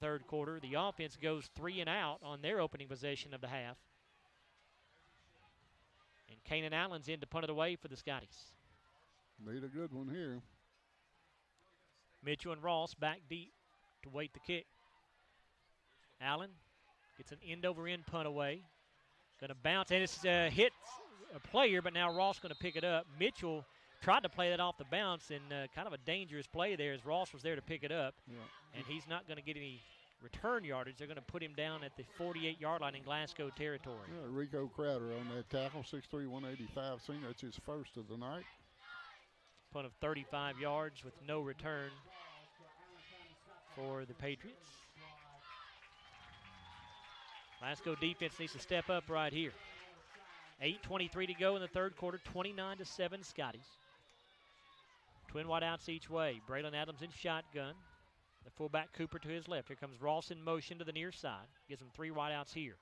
third quarter. The offense goes 3 and out on their opening possession of the half. And Kanan Allen's in to punt it away for the Scotties. Need a good one here. Mitchell and Ross back deep to wait the kick. Allen gets an end-over-end punt away. Going to bounce, and it's hit a player, but now Ross going to pick it up. Mitchell tried to play that off the bounce, and kind of a dangerous play there as Ross was there to pick it up. Yeah. And he's not going to get any return yardage. They're going to put him down at the 48-yard line in Glasgow territory. Yeah, Rico Crowder on that tackle, 6'3", 185. Seen that's his first of the night. Punt of 35 yards with no return for the Patriots. Glasgow defense needs to step up right here. 8:23 to go in the third quarter, 29-7 Scotties. Twin wideouts each way. Braylon Adams in shotgun. The fullback Cooper to his left. Here comes Ross in motion to the near side. Gives him 3 wideouts here.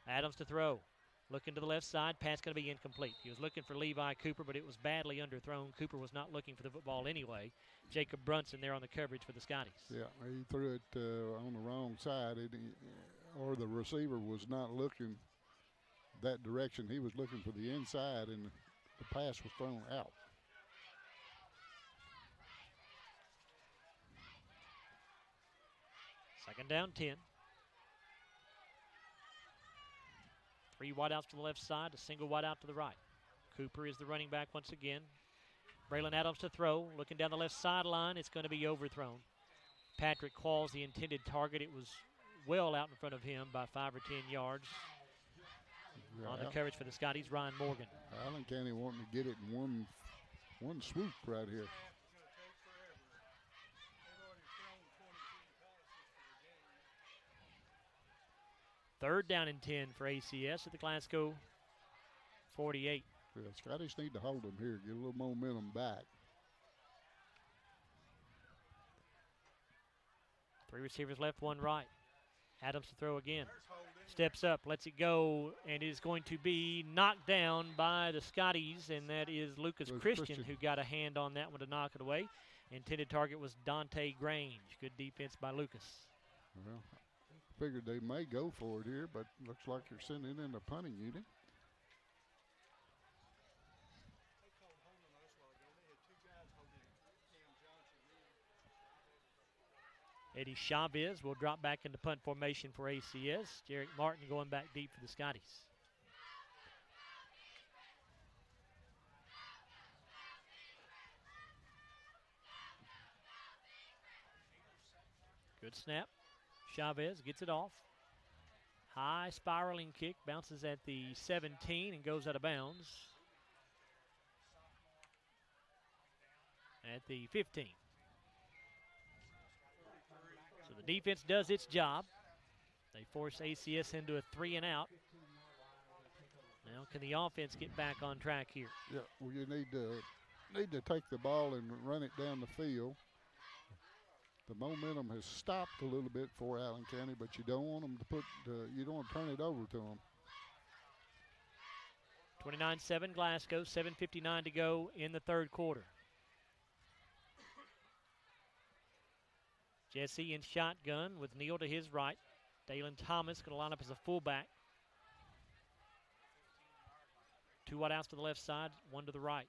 Adams to throw. Looking to the left side. Pass going to be incomplete. He was looking for Levi Cooper, but it was badly underthrown. Cooper was not looking for the football anyway. Jacob Brunson there on the coverage for the Scotties. Yeah, he threw it on the wrong side, or the receiver was not looking that direction. He was looking for the inside, and the pass was thrown out. Second down, 10. 3 wideouts to the left side, a single wideout to the right. Cooper is the running back once again. Braylon Adams to throw. Looking down the left sideline, it's going to be overthrown. Patrick Qualls, the intended target. It was well out in front of him by 5 or 10 yards. Yeah, On the coverage for the Scotties, Ryan Morgan. Allen County wanting to get it in one swoop right here. Third down and 10 for ACS at the Glasgow 48. Yeah, Scotties need to hold them here, get a little momentum back. 3 receivers left, 1 right. Adams to throw again. Steps up, lets it go, and is going to be knocked down by the Scotties, and that is Lucas Christian who got a hand on that one to knock it away. Intended target was Dante Grange. Good defense by Lucas. Well, figured they may go for it here, but looks like they're sending in the punting unit. Eddie Chavez will drop back into punt formation for ACS. Jarek Martin going back deep for the Scotties. Good snap. Chavez gets it off. High spiraling kick, bounces at the 17 and goes out of bounds at the 15. So the defense does its job. They force ACS into a 3 and out. Now can the offense get back on track here? Yeah, well, you need to take the ball and run it down the field. The momentum has stopped a little bit for Allen County, but you don't want them to you don't want to turn it over to them. 29-7 Glasgow, 7:59 to go in the third quarter. Jesse in shotgun with Neal to his right. Dalen Thomas going to line up as a fullback. 2 wideouts to the left side, 1 to the right.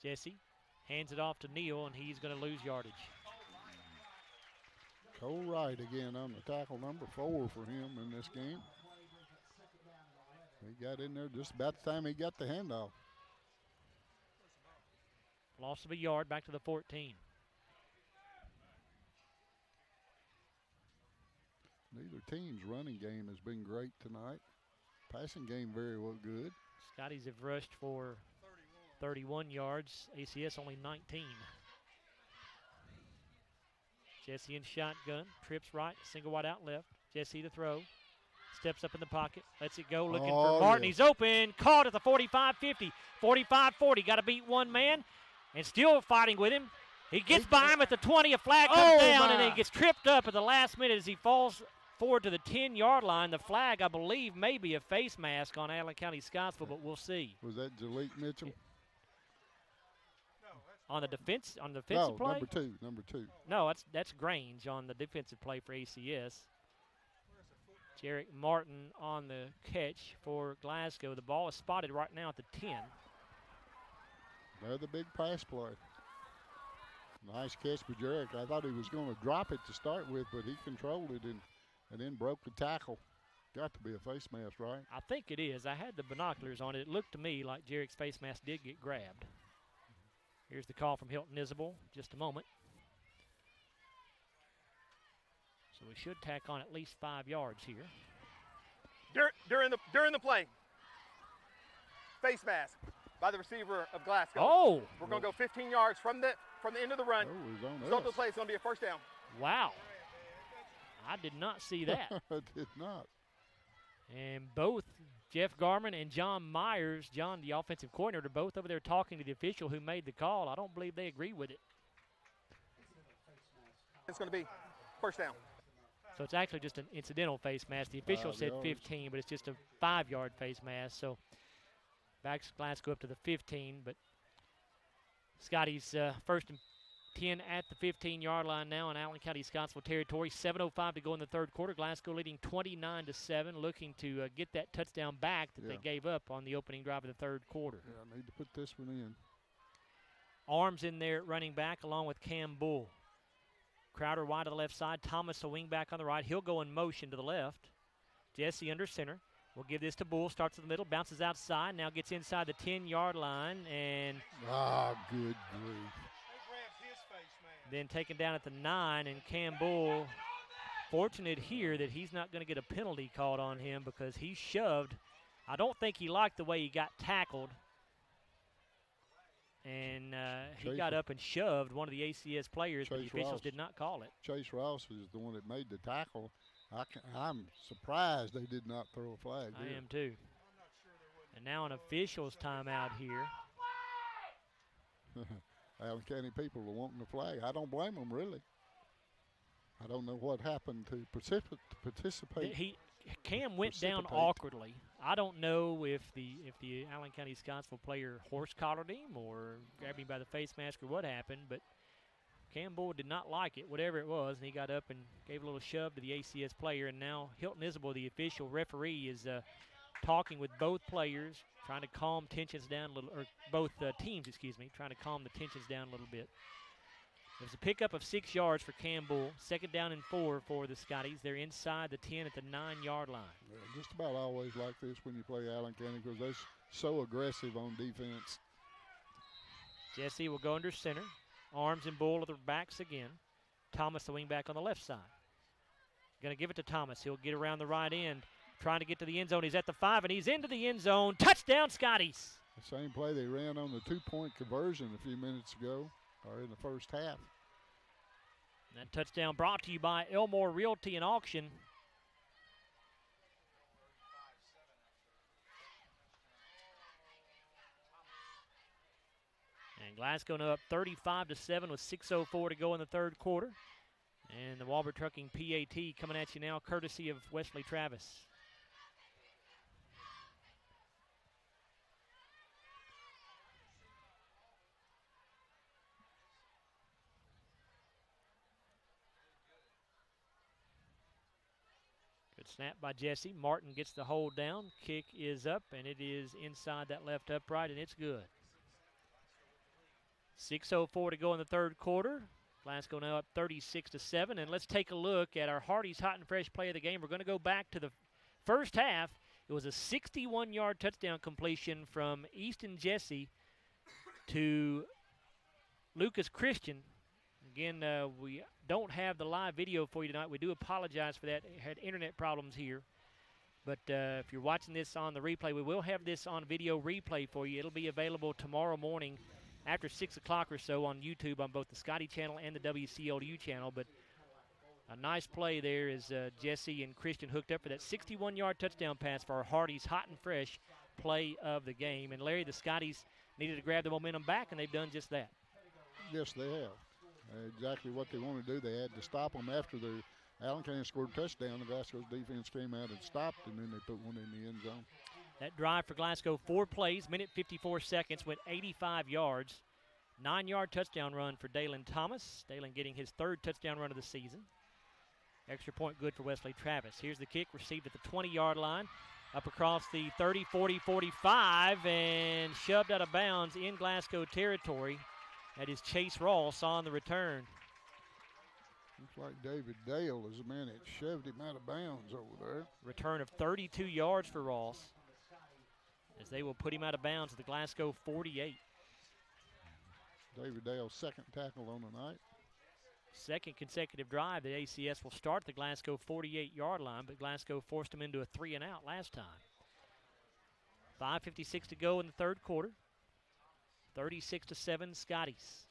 Jesse hands it off to Neal, and he's going to lose yardage. Cole Wright again on the tackle, number 4 for him in this game. He got in there just about the time he got the handoff. Loss of a yard, back to the 14. Neither team's running game has been great tonight. Passing game very well good. Scotties have rushed for 31 yards. ACS only 19. Jesse in shotgun. Trips right. Single wide out left. Jesse to throw. Steps up in the pocket. Lets it go. Looking for Martin. Yeah. He's open. Caught at the 45-50. 45-40. Got to beat one man. And still fighting with him. He gets by him at the 20. A flag comes down. And then he gets tripped up at the last minute as he falls forward to the 10-yard line. The flag, I believe, may be a face mask on Allen County-Scottsville, but we'll see. Was that Jalik Mitchell? No, that's On the defensive No, play? number two. No, that's Grange on the defensive play for ACS. Jarek Martin on the catch for Glasgow. The ball is spotted right now at the 10. Another big pass play. Nice catch by Jarek. I thought he was going to drop it to start with, but he controlled it and then broke the tackle. Got to be a face mask, right? I think it is. I had the binoculars on it. It looked to me like Jarek's face mask did get grabbed. Here's the call from Hilton Isabel. Just a moment. So we should tack on at least 5 yards here. During the play, face mask by the receiver of Glasgow. Oh! We're going to go 15 yards from the end of the run. Oh, he's on Start the us. play. It's going to be a first down. Wow. I did not see that. I did not. And both Jeff Garman and John Myers, John, the offensive coordinator, both over there talking to the official who made the call. I don't believe they agree with it. It's going to be first down. So it's actually just an incidental face mask. The official 5 said yards. 15, but it's just a 5-yard face mask. So backs Glasgow up to the 15, but Scotty's first and 10 at the 15-yard line now in Allen County-Scottsville territory. 7:05 to go in the third quarter. Glasgow leading 29-7, looking to get that touchdown back that they gave up on the opening drive of the third quarter. Yeah, I need to put this one in. Arms in there at running back along with Cam Bull. Crowder wide to the left side. Thomas, a wing back on the right. He'll go in motion to the left. Jesse under center. We'll give this to Bull. Starts in the middle. Bounces outside. Now gets inside the 10-yard line. And Good grief. then taken down at the 9. And Cam Bull, fortunate here that he's not going to get a penalty called on him because he shoved. I don't think he liked the way he got tackled. And he got up and shoved one of the ACS players, but the officials did not call it. Chase Ross is the one that made the tackle. I'm surprised they did not throw a flag. I am too. And now an official's timeout here. Allen County people are wanting the flag. I don't blame them, really. I don't know what happened to participate. Cam went down awkwardly. I don't know if the Allen County-Scottsville player horse-collared him or grabbed him by the face mask or what happened, but Cam Bull did not like it, whatever it was, and he got up and gave a little shove to the ACS player, and now Hilton Isabel, the official referee, is talking with both players, trying to calm tensions down a little, or both teams, trying to calm the tensions down a little bit. There's a pickup of 6 yards for Cam Bull. 2nd down and 4 for the Scotties. They're inside the 10 at the 9-yard line. Yeah, just about always like this when you play Allen County because they're so aggressive on defense. Jesse will go under center. Arms and Bull are the backs again. Thomas, the wing back on the left side. Going to give it to Thomas. He'll get around the right end, trying to get to the end zone. He's at the 5, and he's into the end zone. Touchdown, Scotties. The same play they ran on the 2-point conversion a few minutes ago, or in the first half. And that touchdown brought to you by Elmore Realty and Auction. And Glasgow now up 35-7 with 6:04 to go in the third quarter. And the Walbert Trucking PAT coming at you now, courtesy of Wesley Travis. Good snap by Jesse. Martin gets the hold down. Kick is up, and it is inside that left upright, and it's good. 6:04 to go in the third quarter. Glasgow now up 36-7, and let's take a look at our Hardy's Hot and Fresh play of the game. We're going to go back to the first half. It was a 61-yard touchdown completion from Easton Jesse to Lucas Christian. Again, we don't have the live video for you tonight. We do apologize for that. Had internet problems here. But if you're watching this on the replay, we will have this on video replay for you. It'll be available tomorrow morning after 6 o'clock or so on YouTube on both the Scotty channel and the WCLU channel. But a nice play there as Jesse and Christian hooked up for that 61-yard touchdown pass for our Hardy's Hot and Fresh play of the game. And, Larry, the Scotties needed to grab the momentum back, and they've done just that. Yes, they have. Exactly what they want to do. They had to stop them after the Allen County scored a touchdown. The Glasgow's defense came out and stopped, and then they put one in the end zone. That drive for Glasgow, 4 plays, minute 54 seconds, went 85 yards. 9-yard touchdown run for Dalen Thomas. Dalen getting his 3rd touchdown run of the season. Extra point good for Wesley Travis. Here's the kick received at the 20-yard line. Up across the 30, 40, 45, and shoved out of bounds in Glasgow territory. That is Chase Ross on the return. Looks like David Dale is the man that shoved him out of bounds over there. Return of 32 yards for Ross, as they will put him out of bounds at the Glasgow 48. David Dale's 2nd tackle on the night. 2nd consecutive drive. The ACS will start the Glasgow 48-yard line, but Glasgow forced them into a 3-and-out last time. 5:56 to go in the 3rd quarter. 36-7 Scotties.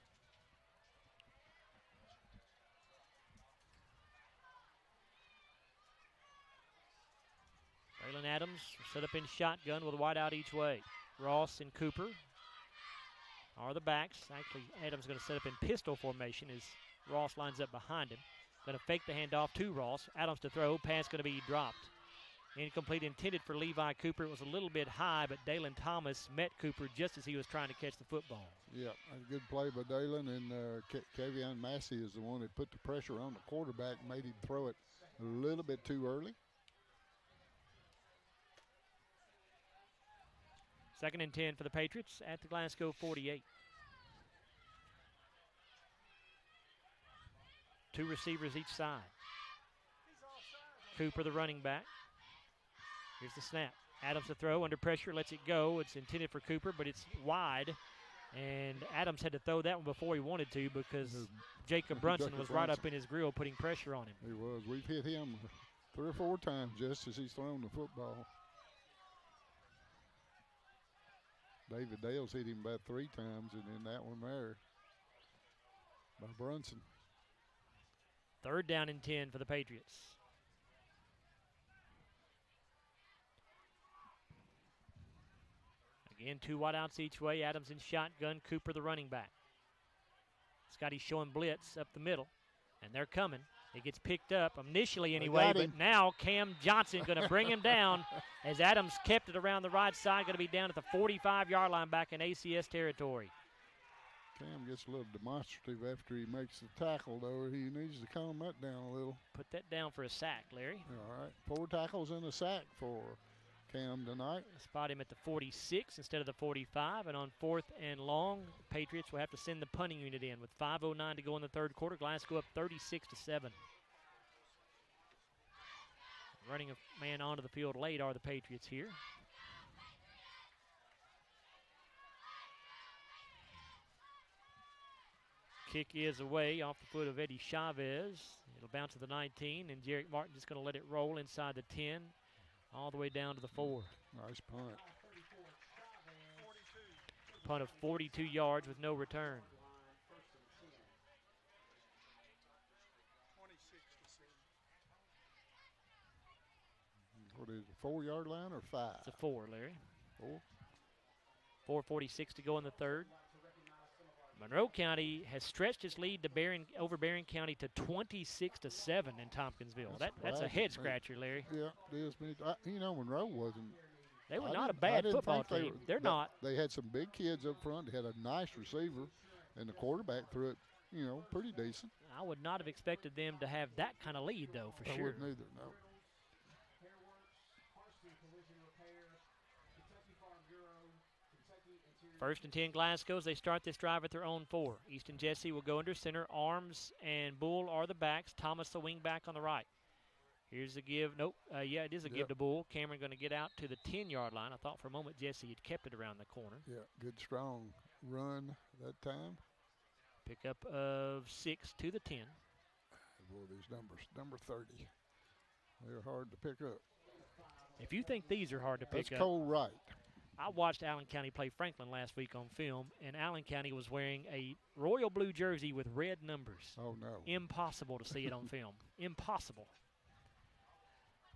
Braylon Adams set up in shotgun with a wide out each way. Ross and Cooper are the backs. Actually, Adams going to set up in pistol formation as Ross lines up behind him. Going to fake the handoff to Ross. Adams to throw. Pass going to be dropped. Incomplete, intended for Levi Cooper. It was a little bit high, but Dalen Thomas met Cooper just as he was trying to catch the football. Yeah, a good play by Dalen, and Kevion Massey is the one that put the pressure on the quarterback and made him throw it a little bit too early. 2nd and 10 for the Patriots at the Glasgow 48. 2 receivers each side. Cooper, the running back. Here's the snap. Adams to throw, under pressure, lets it go. It's intended for Cooper, but it's wide. And Adams had to throw that one before he wanted to because Jacob Brunson was right up in his grill putting pressure on him. He was. We've hit him 3 or 4 times just as he's thrown the football. David Dale's hit him about 3 times, and then that one there by Brunson. 3rd down and 10 for the Patriots. Again, 2 wideouts each way. Adams in shotgun. Cooper, the running back. Scotty's showing blitz up the middle, and they're coming. It gets picked up initially anyway, but now Cam Johnson going to bring him down as Adams kept it around the right side. Going to be down at the 45-yard line back in ACS territory. Cam gets a little demonstrative after he makes the tackle, though. He needs to calm that down a little. Put that down for a sack, Larry. All right, 4 tackles and a sack for Cam tonight. Spot him at the 46 instead of the 45, and on 4th and long, Patriots will have to send the punting unit in with 5:09 to go in the 3rd quarter. Glasgow up 36-7. Running a man onto the field late are the Patriots here. Kick is away off the foot of Eddie Chavez. It'll bounce to the 19, and Jarek Martin just going to let it roll inside the 10, all the way down to the 4. Nice punt. Punt of 42 yards with no return. What is it, 4-yard line or 5? It's a 4, Larry. 4. 4:46 to go in the 3rd. Monroe County has stretched its lead to over Barron County to 26-7 in Tompkinsville. That's a head scratcher, Larry. Yeah, it is. Monroe wasn't. They were not a bad football team. They're not. They had some big kids up front. They had a nice receiver, and the quarterback threw it, pretty decent. I would not have expected them to have that kind of lead, though, for sure. I wouldn't either, no. First and 10 Glasgow as they start this drive at their own 4. Easton Jesse will go under center. Arms and Bull are the backs. Thomas the wing back on the right. Here's the give. Nope. Yeah, it is a give to Bull. Cameron going to get out to the 10-yard line. I thought for a moment Jesse had kept it around the corner. Yeah, good strong run that time. Pickup of 6 to the 10. Boy, these numbers, number 30, they're hard to pick up. If you think these are hard to pick up. That's Cole Wright. I watched Allen County play Franklin last week on film, and Allen County was wearing a royal blue jersey with red numbers. Oh, no. Impossible to see it on film. Impossible.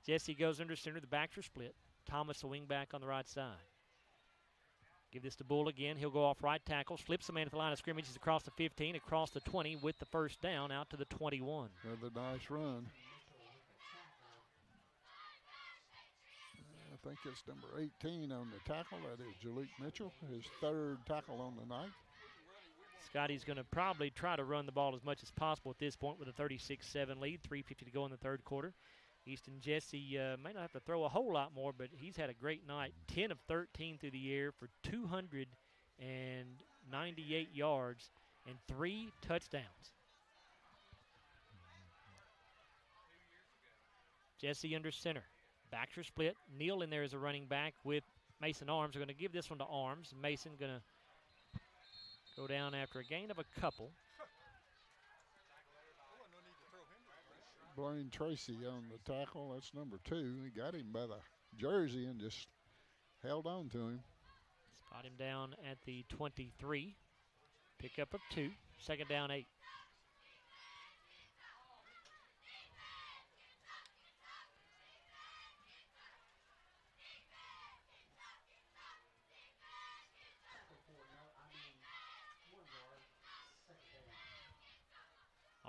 Jesse goes under center. The backs are split. Thomas, the wing back on the right side. Give this to Bull again. He'll go off right tackle. Flips the man at the line of scrimmage. He's across the 15, across the 20 with the first down out to the 21. Another nice run. I think it's number 18 on the tackle. That is Jalik Mitchell, his 3rd tackle on the night. Scotty's going to probably try to run the ball as much as possible at this point with a 36-7 lead, 3:50 to go in the third quarter. Easton Jesse may not have to throw a whole lot more, but he's had a great night. 10 of 13 through the air for 298 yards and 3 touchdowns. Jesse under center. Backs are split. Neal in there as a running back with Mason Arms. They're going to give this one to Arms. Mason going to go down after a gain of a couple. Blaine Tracy on the tackle. That's number 2. He got him by the jersey and just held on to him. Spot him down at the 23. Pickup of 2. Second down 8.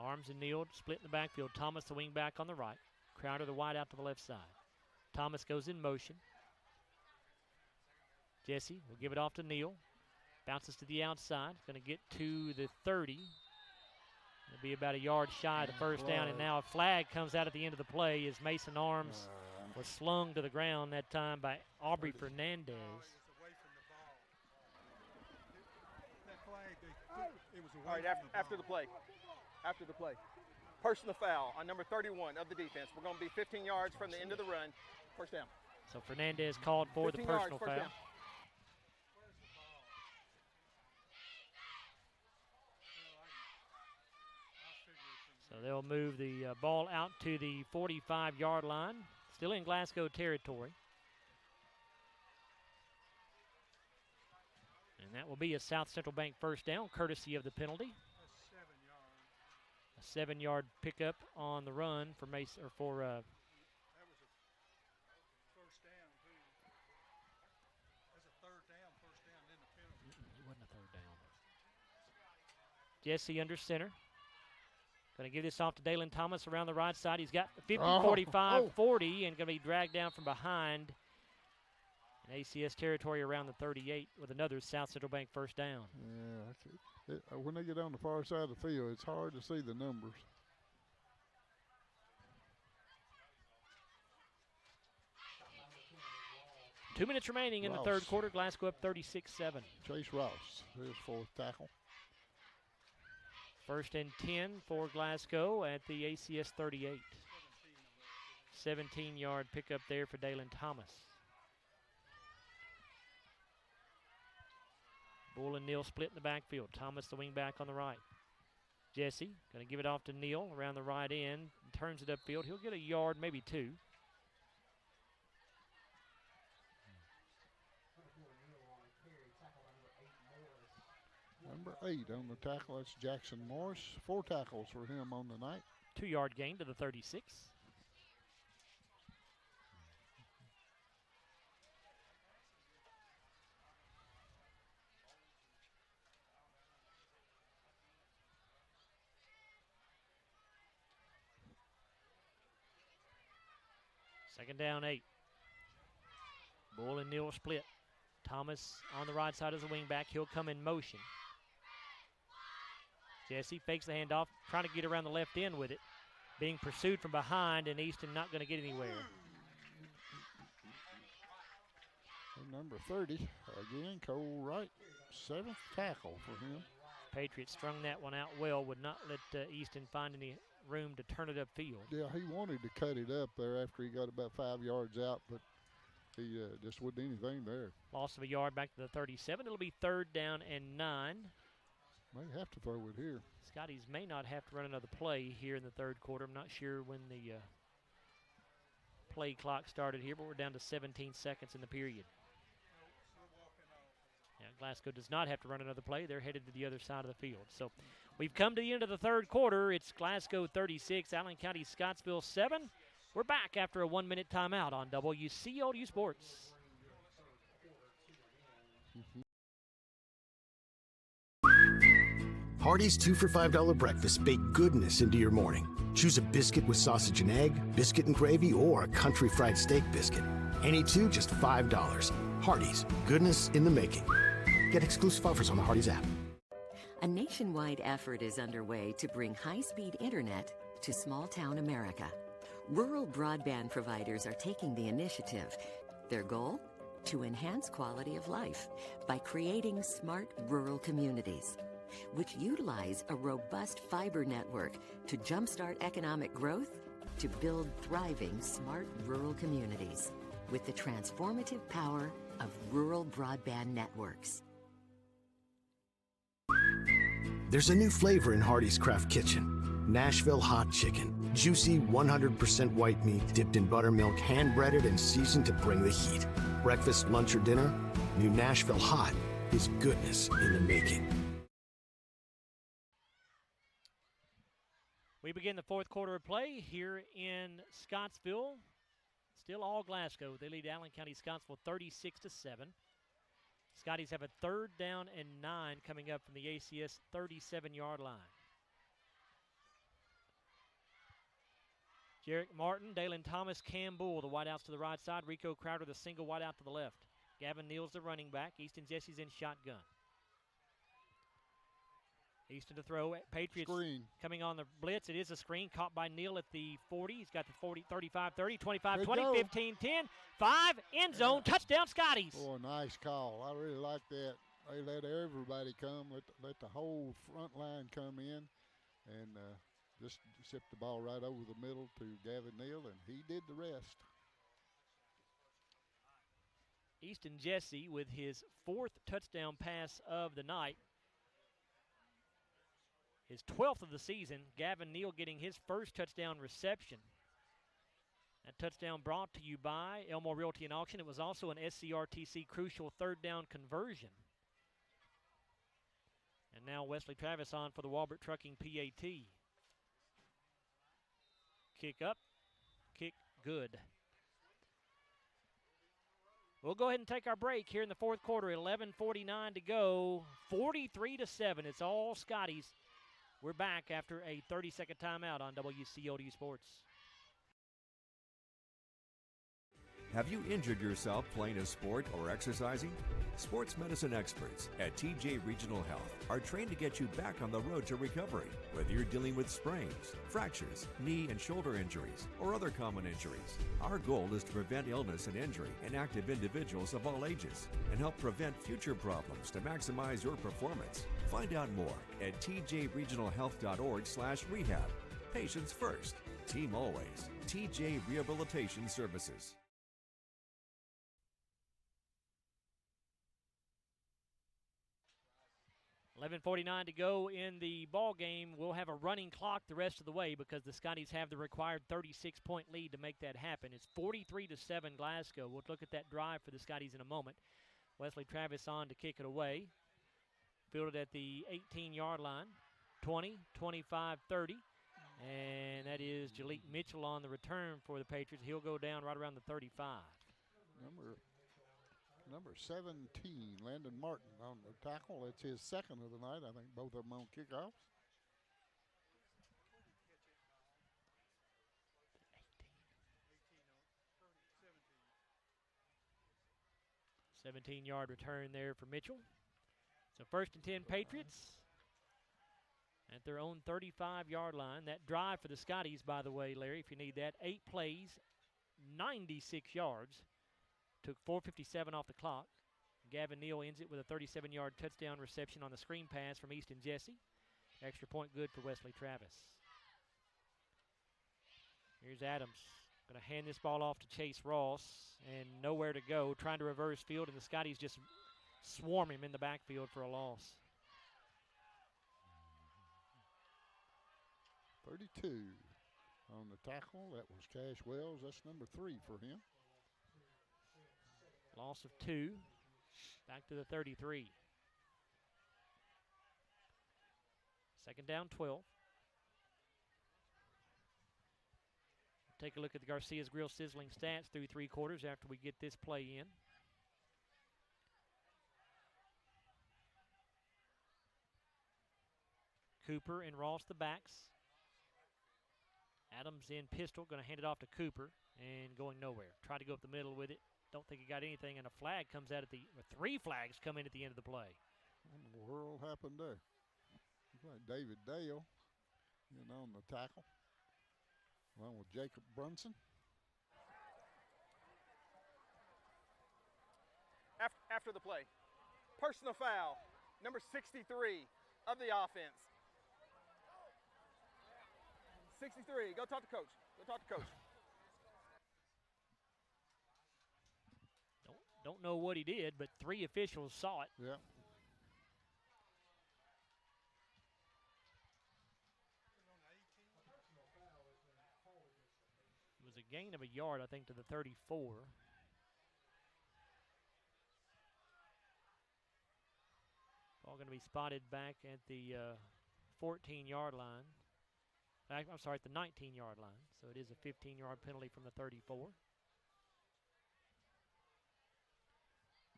Arms and Neal split in the backfield. Thomas, the wing back on the right. Crowder, the wide out to the left side. Thomas goes in motion. Jesse will give it off to Neal. Bounces to the outside. Going to get to the 30. It'll be about a yard shy of the first down. And now a flag comes out at the end of the play as Mason Arms was slung to the ground that time by Aubrey Fernandez. All right, after the play. After the play. Personal foul on number 31 of the defense. We're going to be 15 yards from the end of the run. First down. So Fernandez called for the personal foul. Down. So they'll move the ball out to the 45-yard line. Still in Glasgow territory. And that will be a South Central Bank first down, courtesy of the penalty. 7-yard pickup on the run for Mason, or for that was a first down too. That's a third down, first down, then the penalty. It wasn't a third down. Jesse under center. Going to give this off to Dalen Thomas around the right side. He's got 50, 45, 40, and going to be dragged down from behind in ACS territory around the 38 with another South Central Bank first down. Yeah, when they get on the far side of the field, it's hard to see the numbers. Two minutes remaining in the third quarter. Glasgow up 36-7. Chase Ross, his fourth tackle. First and 10 for Glasgow at the ACS 38. 17-yard pickup there for Dalen Thomas. Bull and Neal split in the backfield. Thomas, the wing back on the right. Jesse going to give it off to Neal around the right end. Turns it upfield. He'll get a yard, maybe 2. Number 8 on the tackle. That's Jackson Morris. 4 tackles for him on the night. 2-yard gain to the 36. Second down 8. Bull and Neal split. Thomas on the right side as a wing back. He'll come in motion. Jesse fakes the handoff, trying to get around the left end with it. Being pursued from behind, and Easton not going to get anywhere. And number 30, again, Cole Wright, 7th tackle for him. Patriots strung that one out well, would not let Easton find any room to turn it upfield. Yeah, he wanted to cut it up there after he got about 5 yards out, but he just wasn't anything there. Loss of a yard back to the 37. It'll be third down and 9. May have to throw it here. Scotties may not have to run another play here in the third quarter. I'm not sure when the play clock started here, but we're down to 17 seconds in the period. Yeah, Glasgow does not have to run another play. They're headed to the other side of the field. So we've come to the end of the third quarter. It's Glasgow 36, Allen County-Scottsville 7. We're back after a 1-minute timeout on WCOU Sports. Hardee's 2 for $5 breakfast bake goodness into your morning. Choose a biscuit with sausage and egg, biscuit and gravy, or a country fried steak biscuit. Any 2, just $5. Hardee's, goodness in the making. Get exclusive offers on the Hardee's app. A nationwide effort is underway to bring high-speed internet to small-town America. Rural broadband providers are taking the initiative. Their goal? To enhance quality of life by creating smart rural communities, which utilize a robust fiber network to jumpstart economic growth, to build thriving smart rural communities with the transformative power of rural broadband networks. There's a new flavor in Hardee's Craft Kitchen. Nashville Hot Chicken. Juicy, 100% white meat dipped in buttermilk, hand-breaded and seasoned to bring the heat. Breakfast, lunch, or dinner, new Nashville Hot is goodness in the making. We begin the fourth quarter of play here in Scottsville. Still all Glasgow. They lead Allen County-Scottsville 36-7. Scotties have a 3rd down and 9 coming up from the ACS 37-yard line. Jarek Martin, Dalen Thomas, Cam Bull, the wideouts to the right side. Rico Crowder, the single wideout to the left. Gavin Neal's the running back. Easton Jesse's in shotgun. Easton to throw. Patriots Screen. coming on the blitz. It is a screen caught by Neal at the 40. He's got the 40, 35, 30, 25, Good 20, go. 15, 10, 5, end zone, touchdown Scotties. Oh, nice call. I really like that. They let everybody come, let the whole front line come in, and just sipped the ball right over the middle to Gavin Neal, and he did the rest. Easton Jesse with his 4th touchdown pass of the night. His 12th of the season. Gavin Neal getting his first touchdown reception. That touchdown brought to you by Elmore Realty and Auction. It was also an SCRTC crucial 3rd down conversion. And now Wesley Travis on for the Walbert Trucking PAT. Kick up, kick good. We'll go ahead and take our break here in the fourth quarter. 11:49 to go. 43-7. It's all Scotties. We're back after a 30-second timeout on WCOD Sports. Have you injured yourself playing a sport or exercising? Sports medicine experts at TJ Regional Health are trained to get you back on the road to recovery, whether you're dealing with sprains, fractures, knee and shoulder injuries, or other common injuries. Our goal is to prevent illness and injury in active individuals of all ages and help prevent future problems to maximize your performance. Find out more at tjregionalhealth.org/rehab. Patients first, team always. TJ Rehabilitation Services. 11:49 to go in the ball game. We'll have a running clock the rest of the way because the Scotties have the required 36-point lead to make that happen. It's 43-7 Glasgow. We'll look at that drive for the Scotties in a moment. Wesley Travis on to kick it away. Fielded at the 18-yard line. 20, 25, 30. And that is Jalik Mitchell on the return for the Patriots. He'll go down right around the 35. Number 17, Landon Martin on the tackle. It's his 2nd of the night. I think both of them on kickoffs. 17-yard return there for Mitchell. So 1st and 10 Patriots at their own 35-yard line. That drive for the Scotties, by the way, Larry, if you need that, 8 plays, 96 yards. Took 4:57 off the clock. Gavin Neal ends it with a 37-yard touchdown reception on the screen pass from Easton Jesse. Extra point good for Wesley Travis. Here's Adams. Going to hand this ball off to Chase Ross, and nowhere to go. Trying to reverse field, and the Scotties just swarm him in the backfield for a loss. 32 on the tackle. That was Cash Wells. That's number 3 for him. Loss of 2. Back to the 33. 2nd down, 12. Take a look at the Garcia's Grill sizzling stats through 3 quarters after we get this play in. Cooper and Ross the backs. Adams in pistol, going to hand it off to Cooper and going nowhere. Try to go up the middle with it. Don't think he got anything, and a flag comes out at the, or 3 flags come in at the end of the play. What in the world happened there? Looks like David Dale on the tackle, along with Jacob Brunson. After the play, personal foul, number 63 of the offense. 63, go talk to coach. Go talk to coach. Don't know what he did, but 3 officials saw it. Yeah. It was a gain of a yard, I think, to the 34. Ball going to be spotted back at the 14-yard line. I'm sorry, at the 19-yard line. So it is a 15-yard penalty from the 34.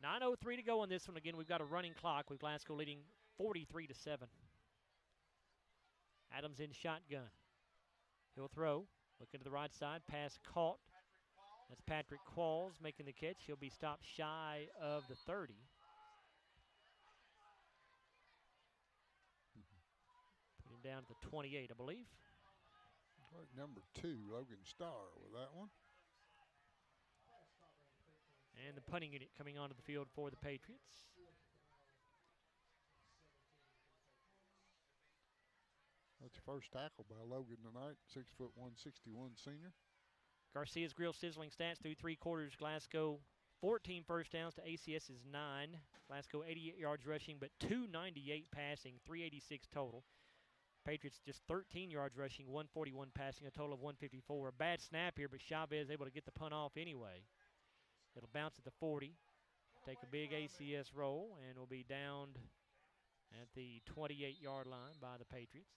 9:03 to go on this one. Again, we've got a running clock with Glasgow leading 43-7. Adams in shotgun. He'll throw. Looking to the right side. Pass caught. That's Patrick Qualls making the catch. He'll be stopped shy of the 30. Put him down to the 28, I believe. Like number 2, Logan Starr with that one. And the punting unit coming onto the field for the Patriots. That's the first tackle by Logan tonight, 6'1", 161 senior. Garcia's Grill sizzling stats through 3 quarters. Glasgow 14 first downs to ACS's 9. Glasgow 88 yards rushing, but 298 passing, 386 total. Patriots just 13 yards rushing, 141 passing, a total of 154. A bad snap here, but Chavez able to get the punt off anyway. It'll bounce at the 40, take a big ACS roll, and will be downed at the 28-yard line by the Patriots.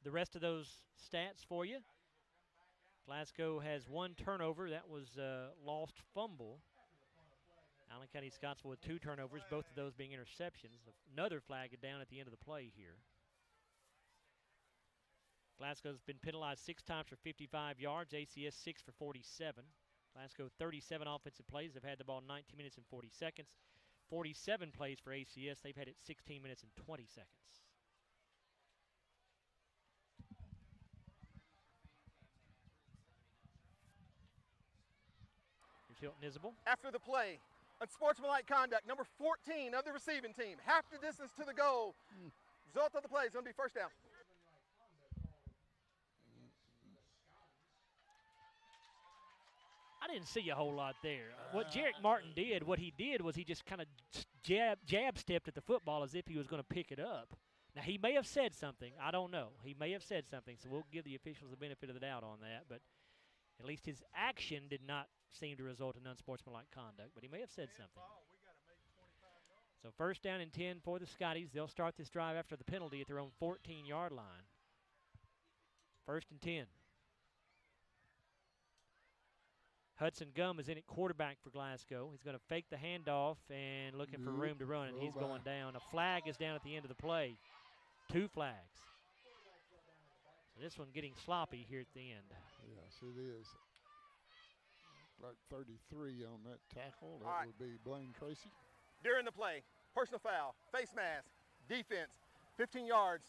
The rest of those stats for you. Glasgow has 1 turnover. That was a lost fumble. Allen County-Scottsville with 2 turnovers, both of those being interceptions. Another flag down at the end of the play here. Glasgow's been penalized 6 times for 55 yards, ACS 6 for 47. Glasgow 37 offensive plays. They've had the ball 19 minutes and 40 seconds. 47 plays for ACS. They've had it 16 minutes and 20 seconds. Here's Hilton Isabel. After the play, unsportsmanlike conduct, number 14 of the receiving team. Half the distance to the goal. Result of the play is going to be first down. I didn't see a whole lot there. What Jarek Martin did, what he did was he just kind of jab stepped at the football as if he was going to pick it up. Now, he may have said something. I don't know. He may have said something, so we'll give the officials the benefit of the doubt on that. But at least his action did not seem to result in unsportsmanlike conduct, but he may have said something. So first down and 10 for the Scotties. They'll start this drive after the penalty at their own 14-yard line. First and 10. Hudson Gum is in at quarterback for Glasgow. He's going to fake the handoff and looking for room to run, and he's going down. A flag is down at the end of the play. 2 flags. So this one getting sloppy here at the end. Yes, it is. Like 33 on that tackle. That right. would be Blaine Tracy. During the play, personal foul, face mask, defense, 15 yards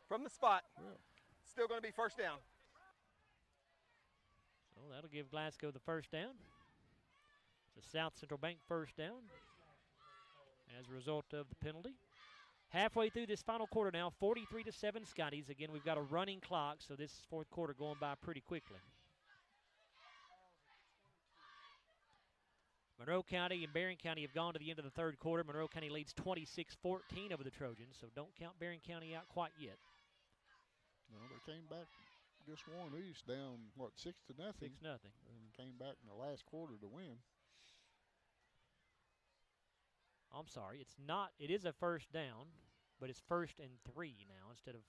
from the spot. Yeah. Still going to be first down. So that'll give Glasgow the first down. It's a South Central Bank first down as a result of the penalty. Halfway through this final quarter now, 43-7 Scotties. Again, we've got a running clock, so this 4th quarter going by pretty quickly. Monroe County and Barron County have gone to the end of the 3rd quarter. Monroe County leads 26-14 over the Trojans, so don't count Barron County out quite yet. No, they came back, just won East down, 6-0. 6-0. And came back in the last quarter to win. I'm sorry, it's not. It is a first down, but it's 1st and 3 now instead of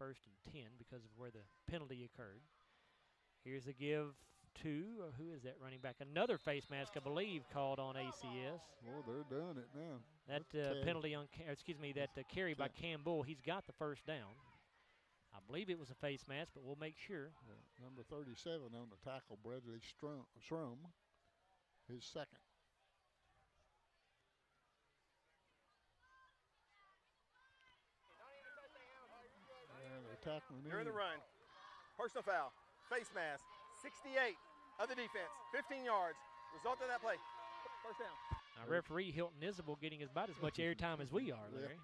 1st and 10 because of where the penalty occurred. Here's a give to, who is that running back? Another face mask, I believe, called on ACS. Well, they're doing it now. That penalty on, that carry by Cam Bull, he's got the first down. I believe it was a face mask, but we'll make sure. Yeah, number 37 on the tackle, Bradley Strum, his second. tackling During the in. run, personal foul, face mask, 68 of the defense, 15 yards. Result of that play, first down. Our referee, Hilton Isabel, getting about as much airtime as we are, Larry.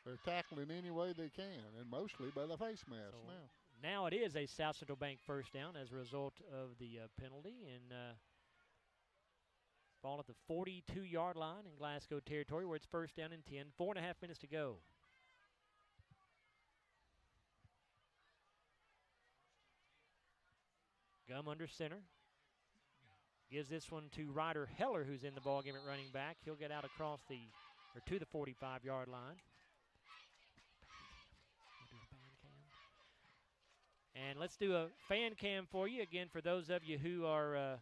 They're tackling any way they can, and mostly by the face mask So now. now it is a South Central Bank first down as a result of the penalty. And ball at the 42-yard line in Glasgow territory where it's first down and 10. 4.5 minutes to go. Gum under center. Gives this one to Ryder Heller, who's in the ballgame at running back. He'll get out across to the 45-yard line. And let's do a fan cam for you. Again, for those of you who are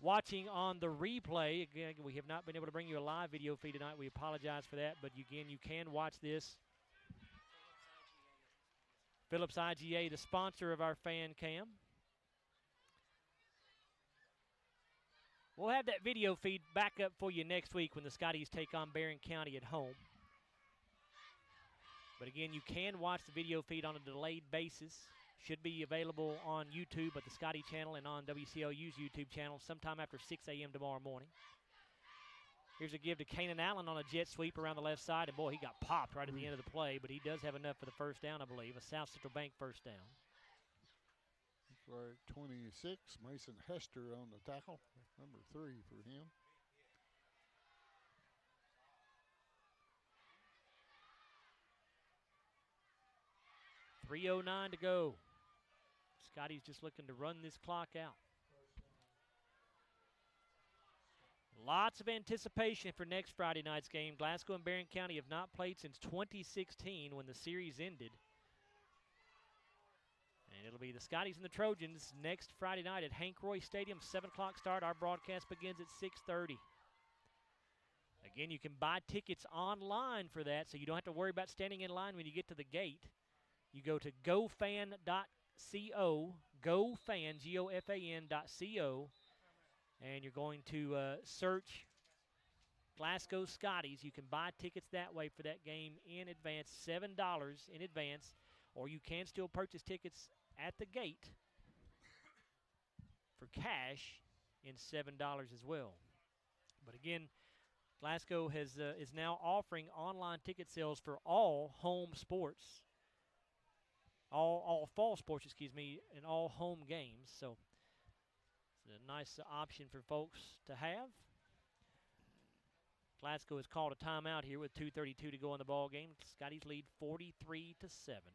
watching on the replay, again, we have not been able to bring you a live video feed tonight. We apologize for that, but again, you can watch this. Phillips IGA, the sponsor of our fan cam. We'll have that video feed back up for you next week when the Scotties take on Barron County at home. But again, you can watch the video feed on a delayed basis. Should be available on YouTube at the Scotty channel and on WCLU's YouTube channel sometime after 6 a.m. tomorrow morning. Here's a give to Kanan Allen on a jet sweep around the left side. And, boy, he got popped right at the end of the play, but he does have enough for the first down, I believe. A South Central Bank first down. Like 26, Mason Hester on the tackle. Number 3 for him. .309 to go. Scotty's just looking to run this clock out. Lots of anticipation for next Friday night's game. Glasgow and Barron County have not played since 2016 when the series ended. And it'll be the Scotties and the Trojans next Friday night at Hank Roy Stadium, 7 o'clock start. Our broadcast begins at 6:30. Again, you can buy tickets online for that, so you don't have to worry about standing in line when you get to the gate. You go to gofan.co, gofan, G-O-F-A-N.co, and you're going to search Glasgow Scotties. You can buy tickets that way for that game in advance, $7 in advance, or you can still purchase tickets at the gate for cash in $7 as well. But again, Glasgow is now offering online ticket sales for all home sports, all fall sports, and all home games. So it's a nice option for folks to have. Glasgow has called a timeout here with 2:32 to go in the ball game. Scotties lead 43-7.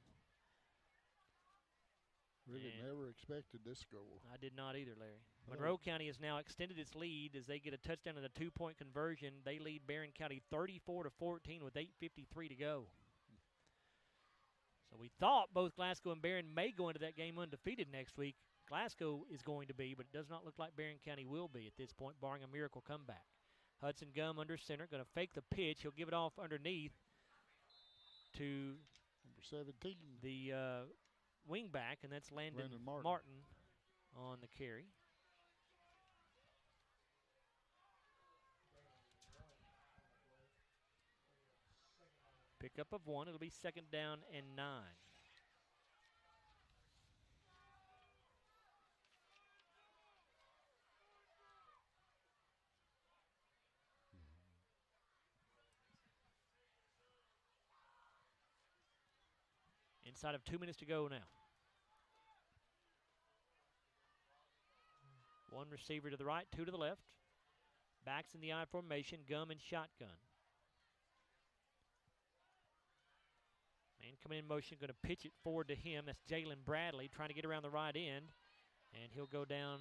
Really never expected this score. I did not either, Larry. Monroe County has now extended its lead as they get a touchdown and a 2-point conversion. They lead Barron County 34-14 with 8:53 to go. So we thought both Glasgow and Barron may go into that game undefeated next week. Glasgow is going to be, but it does not look like Barron County will be at this point, barring a miracle comeback. Hudson Gum under center, going to fake the pitch. He'll give it off underneath to number 17, the wingback, and that's Landon Martin on the carry. Pickup of 1. It'll be 2nd down and 9. Inside of 2 minutes to go now. One receiver to the right, 2 to the left. Backs in the I formation, Gum and shotgun. Man coming in motion, going to pitch it forward to him. That's Jalen Bradley trying to get around the right end. And he'll go down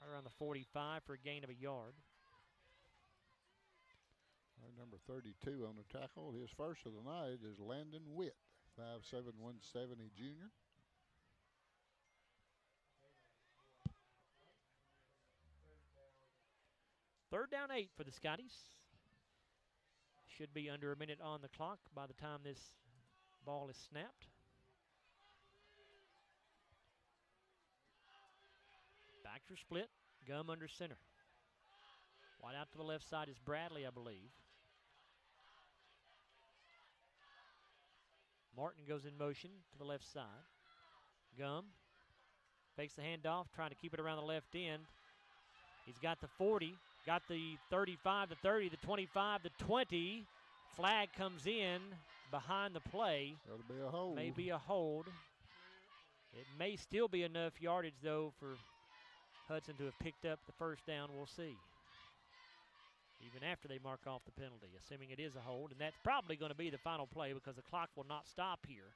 right around the 45 for a gain of a yard. Number 32 on the tackle. His first of the night is Landon Witt, 5'7", 170 junior. Third down 8 for the Scotties. Should be under a minute on the clock by the time this ball is snapped. Backs are split. Gum under center. Wide out to the left side is Bradley, I believe. Martin goes in motion to the left side. Gum fakes the handoff, trying to keep it around the left end. He's got the 40, got the 35, the 30, the 25, the 20. Flag comes in behind the play. That'll be a hold. May be a hold. It may still be enough yardage, though, for Hudson to have picked up the first down. We'll see. Even after they mark off the penalty, assuming it is a hold. And that's probably going to be the final play because the clock will not stop here.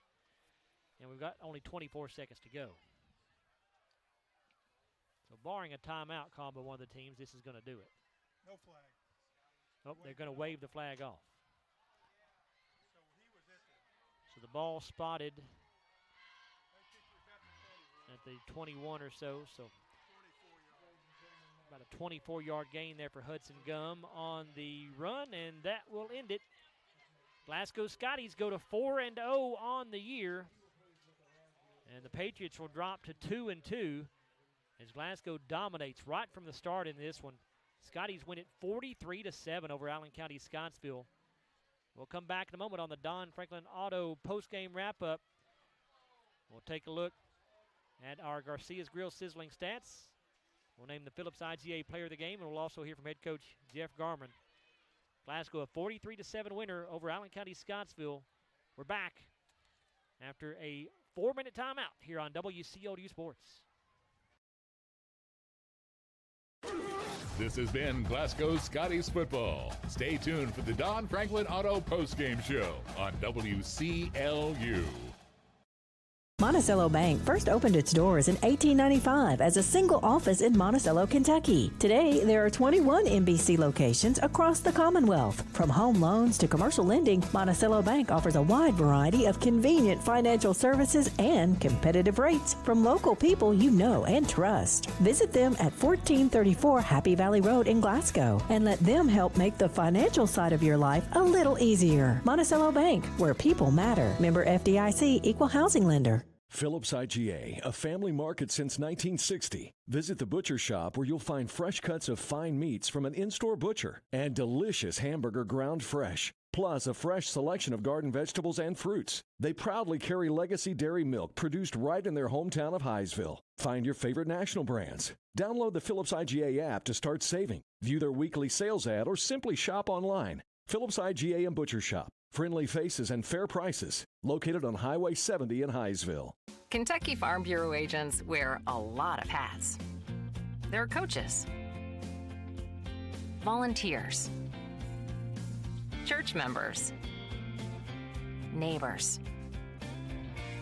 And we've got only 24 seconds to go. So barring a timeout called by one of the teams, this is going to do it. No flag. Nope, they're going to wave the flag off. So he was at the So the ball spotted at the 21 or so. So 24 yards. about a 24-yard gain there for Hudson Gum on the run, and that will end it. Glasgow Scotties go to 4-0 on the year, and the Patriots will drop to 2-2 as Glasgow dominates right from the start in this one. Scotties win it 43-7 over Allen County-Scottsville. We'll come back in a moment on the Don Franklin Auto postgame wrap-up. We'll take a look at our Garcia's Grill sizzling stats. We'll name the Phillips IGA player of the game, and we'll also hear from head coach Jeff Garman. Glasgow a 43-7 winner over Allen County-Scottsville. We're back after a 4-minute timeout here on WCOU Sports. This has been Glasgow Scotties football. Stay tuned for the Don Franklin Auto postgame show on WCLU. Monticello Bank first opened its doors in 1895 as a single office in Monticello, Kentucky. Today, there are 21 MBC locations across the Commonwealth. From home loans to commercial lending, Monticello Bank offers a wide variety of convenient financial services and competitive rates from local people you know and trust. Visit them at 1434 Happy Valley Road in Glasgow and let them help make the financial side of your life a little easier. Monticello Bank, where people matter. Member FDIC, Equal Housing Lender. Phillips IGA, a family market since 1960. Visit the butcher shop where you'll find fresh cuts of fine meats from an in-store butcher and delicious hamburger ground fresh, plus a fresh selection of garden vegetables and fruits. They proudly carry legacy dairy milk produced right in their hometown of Highsville. Find your favorite national brands. Download the Phillips IGA app to start saving. View their weekly sales ad or simply shop online. Phillips IGA and Butcher Shop. Friendly faces and fair prices. Located on Highway 70 in Highsville. Kentucky Farm Bureau agents wear a lot of hats. They're coaches, volunteers, church members, neighbors,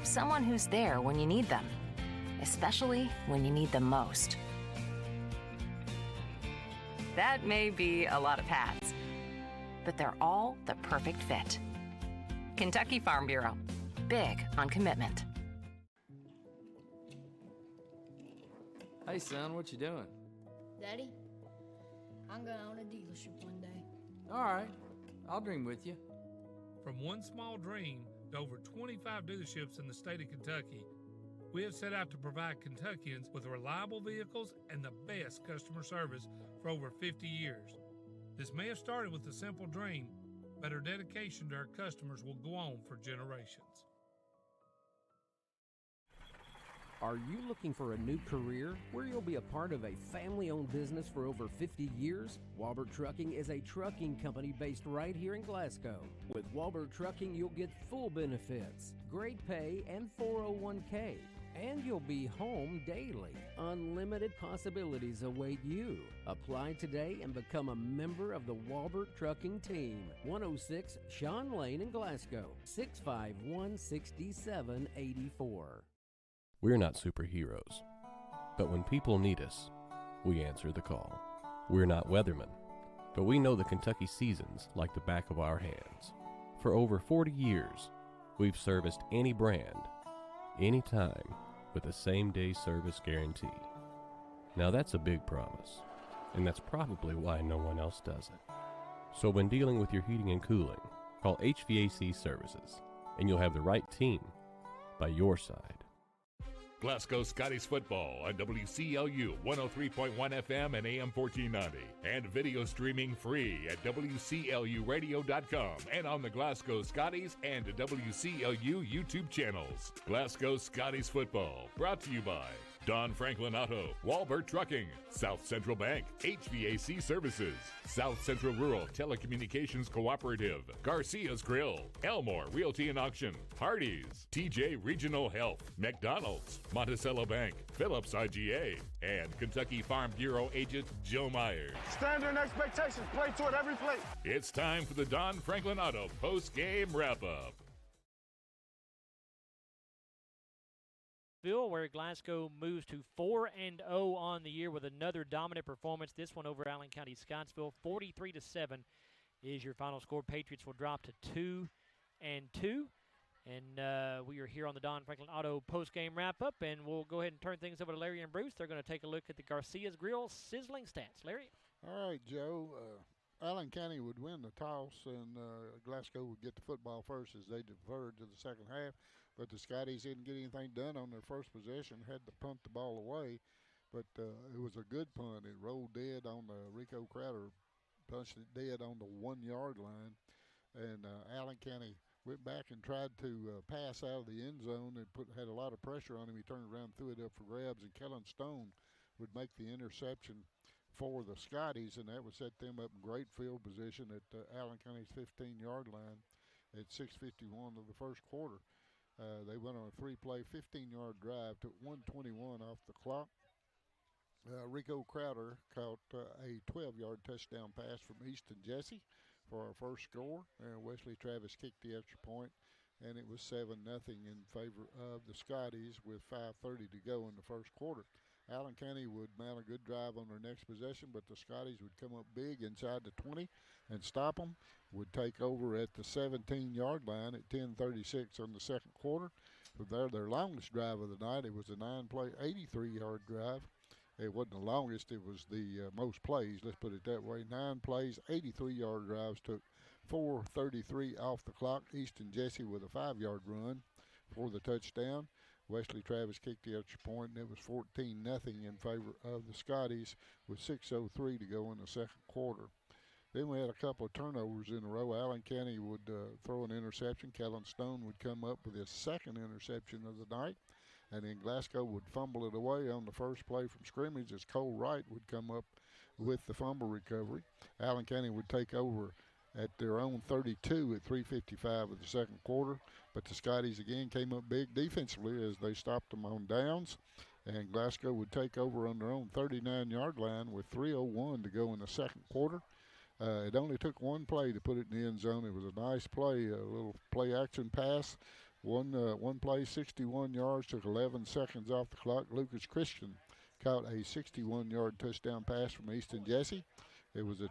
someone who's there when you need them, especially when you need them most. That may be a lot of hats, but they're all the perfect fit. Kentucky Farm Bureau, big on commitment. Hey son, what you doing? Daddy, I'm gonna own a dealership one day. All right, I'll dream with you. From one small dream to over 25 dealerships in the state of Kentucky, we have set out to provide Kentuckians with reliable vehicles and the best customer service for over 50 years. This may have started with a simple dream, but our dedication to our customers will go on for generations. Are you looking for a new career where you'll be a part of a family-owned business for over 50 years? Walbert Trucking is a trucking company based right here in Glasgow. With Walbert Trucking, you'll get full benefits, great pay, and 401k. And you'll be home daily. Unlimited possibilities await you. Apply today and become a member of the Walbert Trucking team. 106 Sean Lane in Glasgow, 651-6784. We're not superheroes, but when people need us, we answer the call. We're not weathermen, but we know the Kentucky seasons like the back of our hands. For over 40 years, we've serviced any brand, anytime, with the same-day service guarantee. Now that's a big promise, and that's probably why no one else does it. So when dealing with your heating and cooling, call HVAC Services, and you'll have the right team by your side. Glasgow Scotties football on WCLU 103.1 FM and AM 1490. And video streaming free at WCLUradio.com and on the Glasgow Scotties and WCLU YouTube channels. Glasgow Scotties football, brought to you by Don Franklin Auto, Walbert Trucking, South Central Bank, HVAC Services, South Central Rural Telecommunications Cooperative, Garcia's Grill, Elmore Realty and Auction, Hardee's, TJ Regional Health, McDonald's, Monticello Bank, Phillips IGA, and Kentucky Farm Bureau agent Joe Myers. Standard expectations, play to it every play. It's time for the Don Franklin Auto post-game wrap-up. Where Glasgow moves to 4-0 on the year with another dominant performance. This one over Allen County-Scottsville, 43-7 is your final score. Patriots will drop to 2-2. And we are here on the Don Franklin Auto post-game wrap-up, and we'll go ahead and turn things over to Larry and Bruce. They're going to take a look at the Garcia's Grill sizzling stats. Larry? All right, Joe. Allen County would win the toss, and Glasgow would get the football first as they deferred to the second half. But the Scotties didn't get anything done on their first possession, had to punt the ball away. But it was a good punt. It rolled dead on the Rico Crowder, punched it dead on the 1-yard line. And Allen County went back and tried to pass out of the end zone and had a lot of pressure on him. He turned around and threw it up for grabs, and Kellen Stone would make the interception for the Scotties, and that would set them up in great field position at Allen County's 15-yard line at 6:51 of the first quarter. They went on a 3-play, 15-yard drive, took 1:21 off the clock. Rico Crowder caught a 12-yard touchdown pass from Easton Jesse for our first score. Wesley Travis kicked the extra point, and it was 7-0 in favor of the Scotties with 5:30 to go in the first quarter. Allen County would mount a good drive on their next possession, but the Scotties would come up big inside the 20 and stop them, would take over at the 17-yard line at 10:36 on the second quarter. From there, their longest drive of the night, it was a 9-play, 83-yard drive. It wasn't the longest, it was the most plays, let's put it that way. 9 plays, 83-yard drives, took 4:33 off the clock. Easton Jesse with a 5-yard run for the touchdown. Wesley Travis kicked the extra point, and it was 14-0 in favor of the Scotties with 6:03 to go in the second quarter. Then we had a couple of turnovers in a row. Allen County would throw an interception. Kellen Stone would come up with his second interception of the night. And then Glasgow would fumble it away on the first play from scrimmage as Cole Wright would come up with the fumble recovery. Allen County would take over at their own 32 at 3:55 of the second quarter. But the Scotties again came up big defensively as they stopped them on downs. And Glasgow would take over on their own 39-yard line with 3:01 to go in the second quarter. It only took one play to put it in the end zone. It was a nice play, a little play-action pass. One play, 61 yards, took 11 seconds off the clock. Lucas Christian caught a 61-yard touchdown pass from Easton Jesse. It was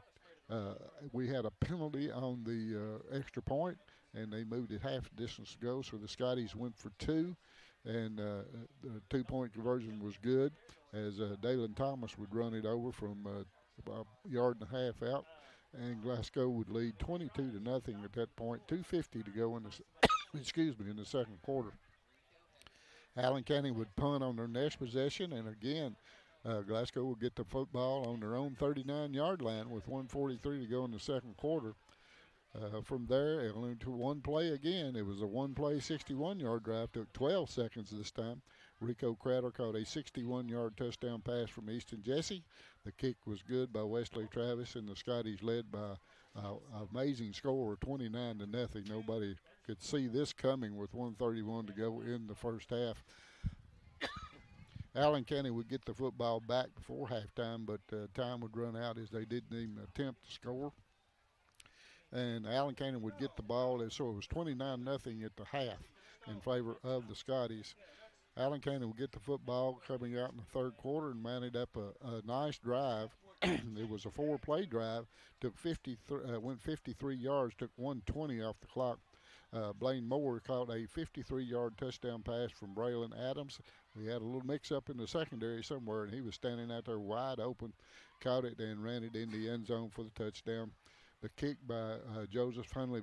we had a penalty on the extra point, and they moved it half distance to go, so the Scotties went for 2, and the 2-point conversion was good as Dalen Thomas would run it over from about a yard and a half out, and Glasgow would lead 22-0 at that point. 2:50 to go in the in the second quarter. Allen County would punt on their next possession, and again, Glasgow would get the football on their own 39-yard line with 1:43 to go in the second quarter. From there, it went to one play again. It was a one-play, 61-yard drive. Took 12 seconds this time. Rico Crowder caught a 61-yard touchdown pass from Easton Jesse. The kick was good by Wesley Travis, and the Scotties led by an amazing score of 29-0. Nobody could see this coming with 1:31 to go in the first half. Allen County would get the football back before halftime, but time would run out as they didn't even attempt to score. And Allen County would get the ball, and so it was 29-0 at the half in favor of the Scotties. Allen County would get the football coming out in the third quarter and mounted up a nice drive. It was a 4-play drive. Went 53 yards, took 1:20 off the clock. Blaine Moore caught a 53-yard touchdown pass from Braylon Adams. We had a little mix-up in the secondary somewhere, and he was standing out there wide open, caught it and ran it in the end zone for the touchdown. The kick by Joseph Hunley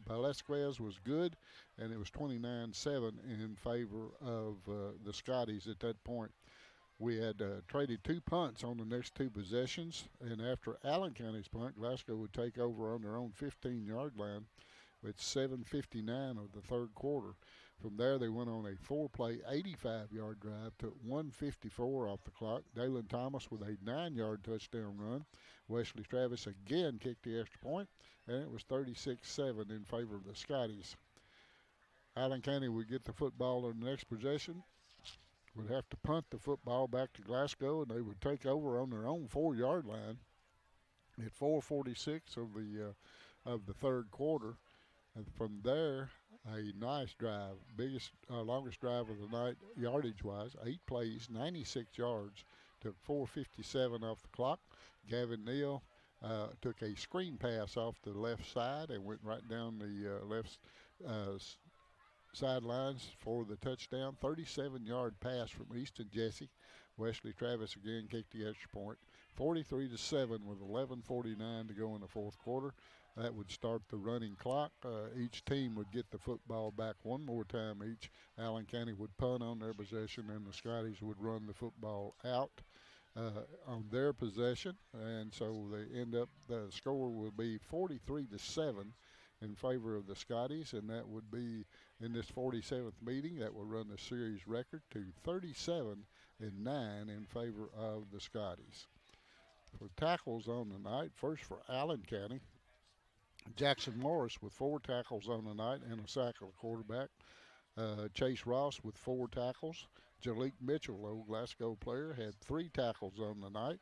Velasquez was good, and it was 29-7 in favor of the Scotties at that point. We had traded 2 punts on the next 2 possessions, and after Allen County's punt, Glasgow would take over on their own 15-yard line with 7:59 of the third quarter. From there, they went on a 4-play, 85-yard drive, took 1:54 off the clock. Dalen Thomas with a 9-yard touchdown run. Wesley Travis again kicked the extra point, and it was 36-7 in favor of the Scotties. Allen County would get the football in the next possession, would have to punt the football back to Glasgow, and they would take over on their own 4-yard line at 4:46 of the third quarter. And from there, a nice drive, longest drive of the night yardage-wise, 8 plays, 96 yards, took 4:57 off the clock. Gavin Neal took a screen pass off the left side and went right down the left sidelines for the touchdown. 37-yard pass from Easton Jesse. Wesley Travis again kicked the extra point. 43-7 with 11:49 to go in the fourth quarter. That would start the running clock. Each team would get the football back one more time each. Allen County would punt on their possession, and the Scotties would run the football out on their possession. And so the score will be 43-7 in favor of the Scotties, and that would be in this 47th meeting. That will run the series record to 37-9 in favor of the Scotties. For tackles on the night, first for Allen County, Jackson Morris with 4 tackles on the night and a sack of the quarterback. Chase Ross with 4 tackles. Jalik Mitchell, old Glasgow player, had 3 tackles on the night.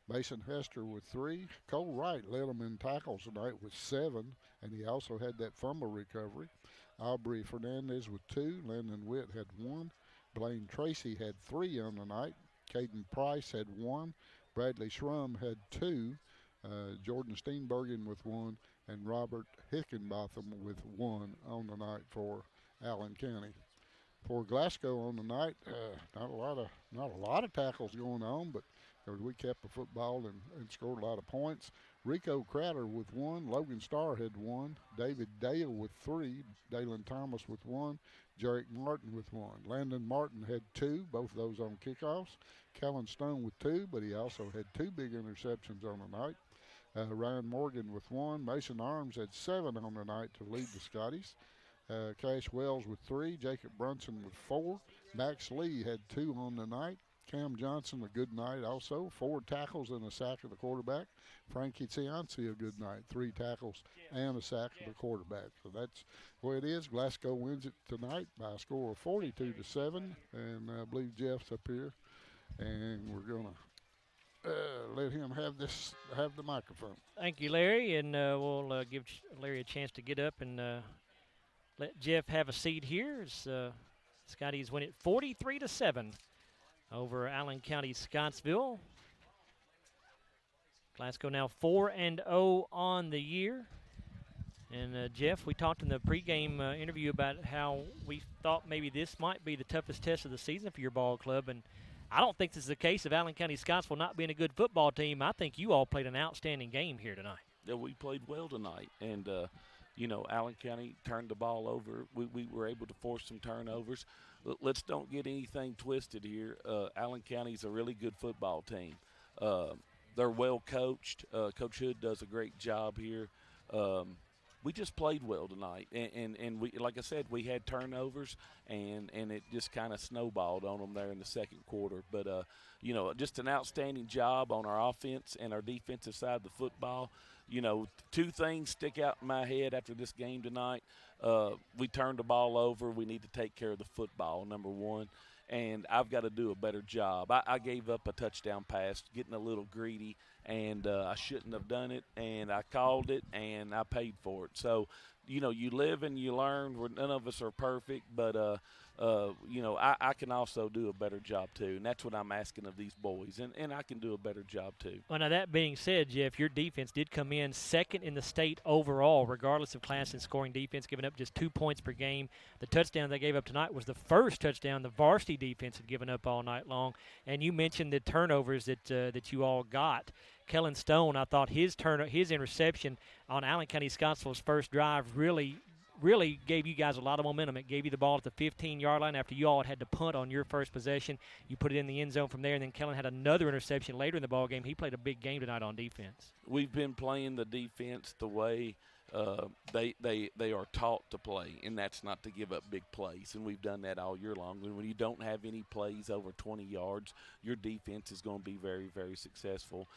Mason Hester with 3. Cole Wright led them in tackles tonight with 7, and he also had that fumble recovery. Aubrey Fernandez with 2. Landon Witt had 1. Blaine Tracy had 3 on the night. Caden Price had 1. Bradley Schrum had 2. Jordan Steenbergen with 1. And Robert Hickenbotham with 1 on the night for Allen County. For Glasgow on the night, not a lot of tackles going on, but we kept the football and scored a lot of points. Rico Crowder with 1. Logan Starr had 1. David Dale with 3. Dalen Thomas with 1. Jarek Martin with 1. Landon Martin had 2, both of those on kickoffs. Kellen Stone with 2, but he also had 2 big interceptions on the night. Ryan Morgan with 1. Mason Arms had 7 on the night to lead the Scotties. Cash Wells with 3. Jacob Brunson with 4. Max Lee had 2 on the night. Cam Johnson, a good night also. 4 tackles and a sack of the quarterback. Frankie Cianci, a good night. 3 tackles and a sack of the quarterback. So that's the way it is. Glasgow wins it tonight by a score of 42-7. And I believe Jeff's up here. And we're going to let him have the microphone. Thank you, Larry, and we'll give Larry a chance to get up and let Jeff have a seat here. As Scotties win it 43-7 over Allen County-Scottsville. Glasgow now 4-0 on the year. And Jeff, we talked in the pregame interview about how we thought maybe this might be the toughest test of the season for your ball club, and I don't think this is the case of Allen County-Scottsville not being a good football team. I think you all played an outstanding game here tonight. Yeah, we played well tonight, and Allen County turned the ball over. We were able to force some turnovers. Let's don't get anything twisted here. Allen County's a really good football team. They're well coached. Coach Hood does a great job here. We just played well tonight, and we, like I said, we had turnovers, and it just kind of snowballed on them there in the second quarter. But just an outstanding job on our offense and our defensive side of the football. 2 things stick out in my head after this game tonight. We turned the ball over. We need to take care of the football, number 1. And I've got to do a better job. I gave up a touchdown pass, getting a little greedy, and I shouldn't have done it, and I called it, and I paid for it. So, you live and you learn. None of us are perfect, but, I can also do a better job too, and that's what I'm asking of these boys, and I can do a better job too. Well, now that being said, Jeff, your defense did come in second in the state overall, regardless of class and scoring defense, giving up just 2 points per game. The touchdown they gave up tonight was the first touchdown the varsity defense had given up all night long, and you mentioned the turnovers that you all got. Kellen Stone, I thought his interception on Allen County-Scottsville's first drive really gave you guys a lot of momentum. It gave you the ball at the 15-yard line after you all had to punt on your first possession. You put it in the end zone from there, and then Kellen had another interception later in the ball game. He played a big game tonight on defense. We've been playing the defense the way they are taught to play, and that's not to give up big plays, and we've done that all year long. And when you don't have any plays over 20 yards, your defense is going to be very, very successful.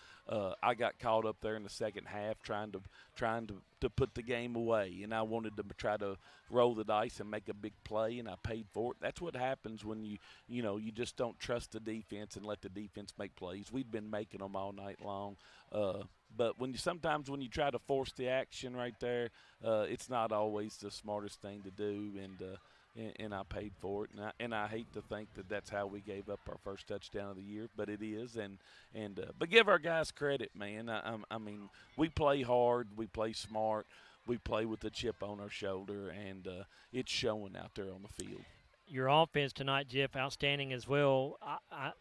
I got caught up there in the second half trying to put the game away, and I wanted to try to roll the dice and make a big play, and I paid for it. That's what happens when you just don't trust the defense and let the defense make plays. We've been making them all night long. But sometimes when you try to force the action right there, it's not always the smartest thing to do, and I paid for it. And I hate to think that that's how we gave up our first touchdown of the year, but it is. But give our guys credit, man. I mean, we play hard, we play smart, we play with a chip on our shoulder, and it's showing out there on the field. Your offense tonight, Jeff, outstanding as well.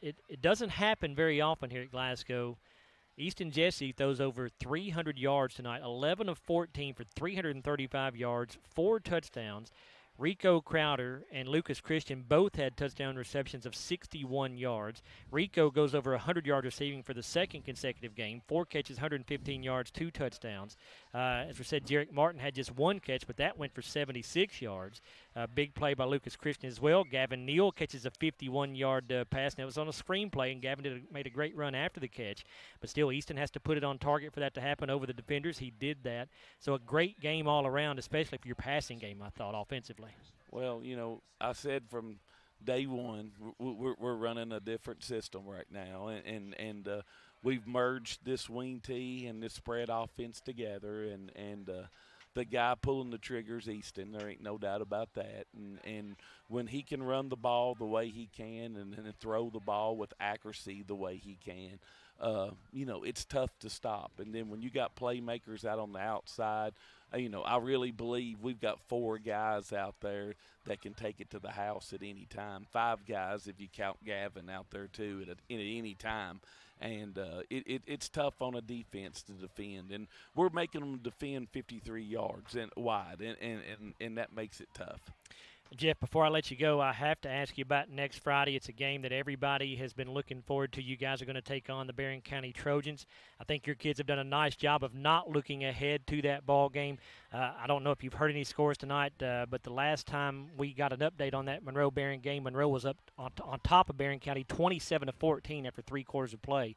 It doesn't happen very often here at Glasgow. Easton Jesse throws over 300 yards tonight, 11 of 14 for 335 yards, 4 touchdowns. Rico Crowder and Lucas Christian both had touchdown receptions of 61 yards. Rico goes over 100 yards receiving for the second consecutive game, 4 catches, 115 yards, 2 touchdowns. As we said, Jarek Martin had just 1 catch, but that went for 76 yards. Big play by Lucas Christian as well. Gavin Neal catches a 51-yard pass, and it was on a screen play, and Gavin made a great run after the catch. But still, Easton has to put it on target for that to happen over the defenders. He did that. So a great game all around, especially for your passing game, I thought, offensively. Well, I said from day one, we're running a different system right now, and we've merged this wing tee and this spread offense together, and the guy pulling the trigger's Easton. There ain't no doubt about that. And when he can run the ball the way he can and throw the ball with accuracy the way he can, it's tough to stop. And then when you got playmakers out on the outside, I really believe we've got 4 guys out there that can take it to the house at any time. 5 guys if you count Gavin out there too at any time. And it's tough on a defense to defend. And we're making them defend 53 yards and wide, and that makes it tough. Jeff, before I let you go, I have to ask you about next Friday. It's a game that everybody has been looking forward to. You guys are going to take on the Barron County Trojans. I think your kids have done a nice job of not looking ahead to that ball game. I don't know if you've heard any scores tonight, but the last time we got an update on that Monroe-Barron game, Monroe was up on top of Barron County 27-14 after 3 quarters of play.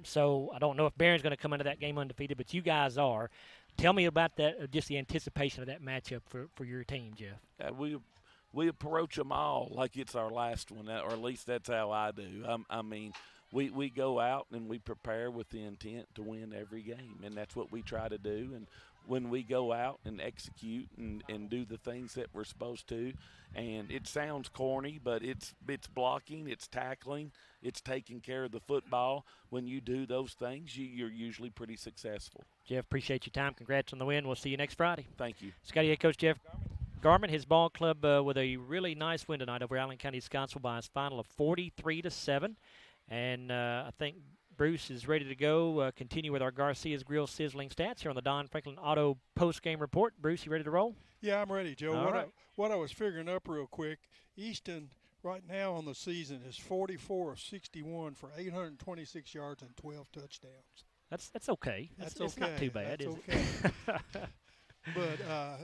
So I don't know if Barron's going to come into that game undefeated, but you guys are. Tell me about that, just the anticipation of that matchup for your team, Jeff. We approach them all like it's our last one, or at least that's how I do. We go out and we prepare with the intent to win every game, and that's what we try to do. And when we go out and execute and do the things that we're supposed to, and it sounds corny, but it's blocking, it's tackling, it's taking care of the football. When you do those things, you're usually pretty successful. Jeff, appreciate your time. Congrats on the win. We'll see you next Friday. Thank you. Scotty head coach Jeff Garman, his ball club with a really nice win tonight over Allen County-Scottsville by a final of 43-7. And I think Bruce is ready to go. Continue with our Garcia's Grill sizzling stats here on the Don Franklin Auto post-game report. Bruce, you ready to roll? Yeah, I'm ready, Joe. All right. What I was figuring up real quick, Easton right now on the season is 44 of 61 for 826 yards and 12 touchdowns. That's okay. It's okay. not too bad, That's is okay. it? But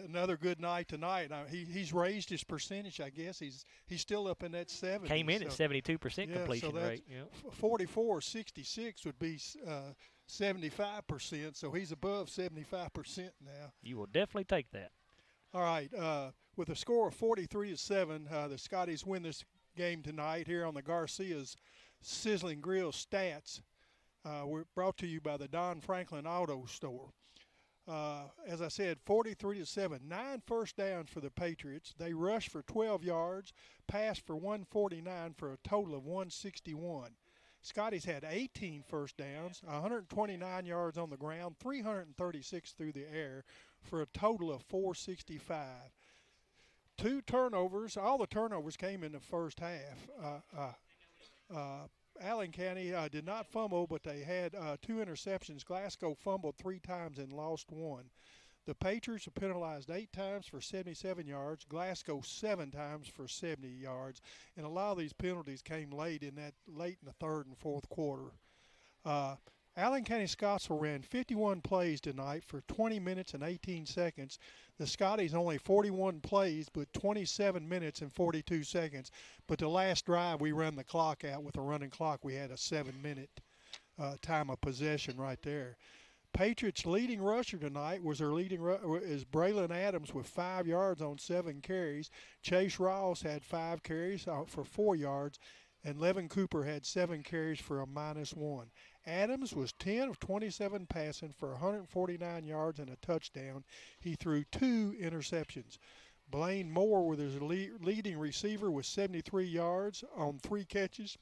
another good night tonight. He's raised his percentage, I guess. He's still up in that 70s. Came in at 72% completion rate. Yeah. 44-66 would be 75%, so he's above 75% now. You will definitely take that. All right. With a score of 43-7, the Scotties win this game tonight here on the Garcia's Sizzling Grill Stats. We're brought to you by the Don Franklin Auto Store. As I said, 43-7, 9 first downs for the Patriots. They rushed for 12 yards, passed for 149 for a total of 161. Scotties had 18 first downs, 129 yards on the ground, 336 through the air for a total of 465. 2 turnovers. All the turnovers came in the first half. Allen County did not fumble, but they had 2 interceptions. Glasgow fumbled 3 times and lost 1. The Patriots were penalized 8 times for 77 yards, Glasgow 7 times for 70 yards, and a lot of these penalties came late in the third and fourth quarter. Allen County-Scottsville ran 51 plays tonight for 20 minutes and 18 seconds. The Scotties only 41 plays, but 27 minutes and 42 seconds. But the last drive, we ran the clock out with a running clock. We had a 7-minute time of possession right there. Patriots' leading rusher tonight is Braylon Adams with 5 yards on 7 carries. Chase Ross had 5 carries for 4 yards, and Levin Cooper had 7 carries for a -1. Adams was 10 of 27 passing for 149 yards and a touchdown. He threw 2 interceptions. Blaine Moore with his leading receiver with 73 yards on 3 catches.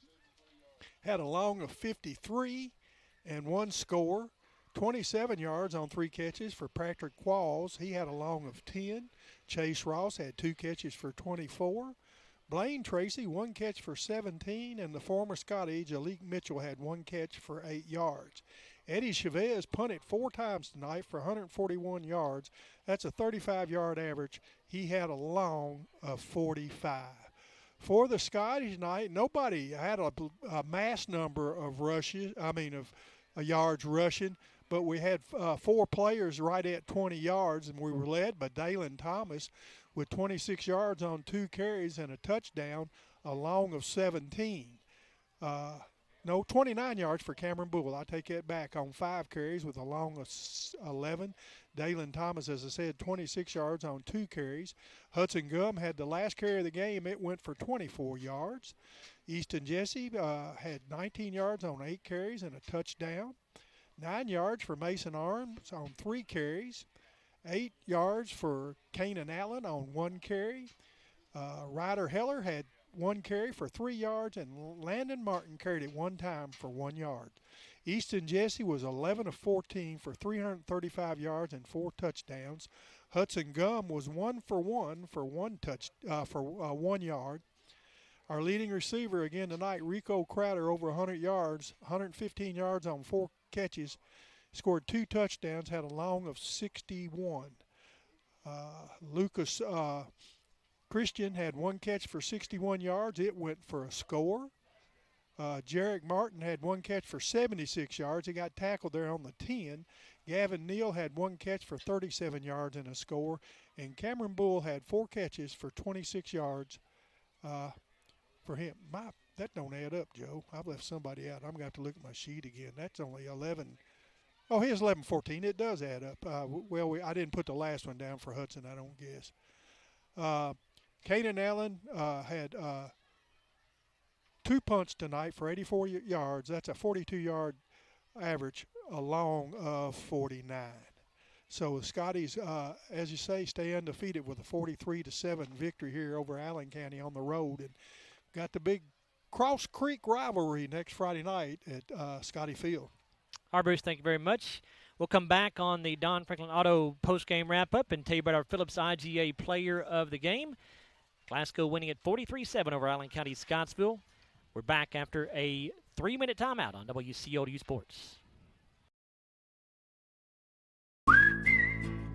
Had a long of 53 and 1 score. 27 yards on 3 catches for Patrick Qualls. He had a long of 10. Chase Ross had 2 catches for 24. Blaine Tracy, 1 catch for 17, and the former Scotty, Jalik Mitchell, had 1 catch for 8 yards. Eddie Chavez punted 4 times tonight for 141 yards. That's a 35-yard average. He had a long of 45. For the Scotties tonight, nobody had a mass number of yards rushing, but we had 4 players right at 20 yards, and we were led by Dalen Thomas with 26 yards on 2 carries and a touchdown, a long of 17. 29 yards for Cameron Bull. I take that back, on 5 carries with a long of 11. Dalen Thomas, as I said, 26 yards on 2 carries. Hudson Gum had the last carry of the game. It went for 24 yards. Easton Jesse had 19 yards on 8 carries and a touchdown. 9 yards for Mason Arms on 3 carries. 8 yards for Kanan Allen on 1 carry. Ryder Heller had 1 carry for 3 yards, and Landon Martin carried it 1 time for 1 yard. Easton Jesse was 11 of 14 for 335 yards and 4 touchdowns. Hudson Gum was 1 for 1 for 1 yard. Our leading receiver again tonight, Rico Crowder, over 100 yards, 115 yards on 4 catches. Scored 2 touchdowns, had a long of 61. Lucas Christian had 1 catch for 61 yards. It went for a score. Jarek Martin had 1 catch for 76 yards. He got tackled there on the 10. Gavin Neal had 1 catch for 37 yards and a score. And Cameron Bull had 4 catches for 26 yards for him. That don't add up, Joe. I've left somebody out. I'm going to have to look at my sheet again. That's only 11. Oh, here's 11-14. It does add up. I didn't put the last one down for Hudson, I don't guess. Kanan Allen had 2 punts tonight for 84 yards. That's a 42-yard average, a long of 49. So the Scotties, as you say, stay undefeated with a 43-7 victory here over Allen County on the road, and got the big Cross Creek rivalry next Friday night at Scotty Field. All right, Bruce, thank you very much. We'll come back on the Don Franklin Auto postgame wrap-up and tell you about our Phillips IGA player of the game. Glasgow winning at 43-7 over Allen County-Scottsville. We're back after a 3-minute timeout on WCOU Sports.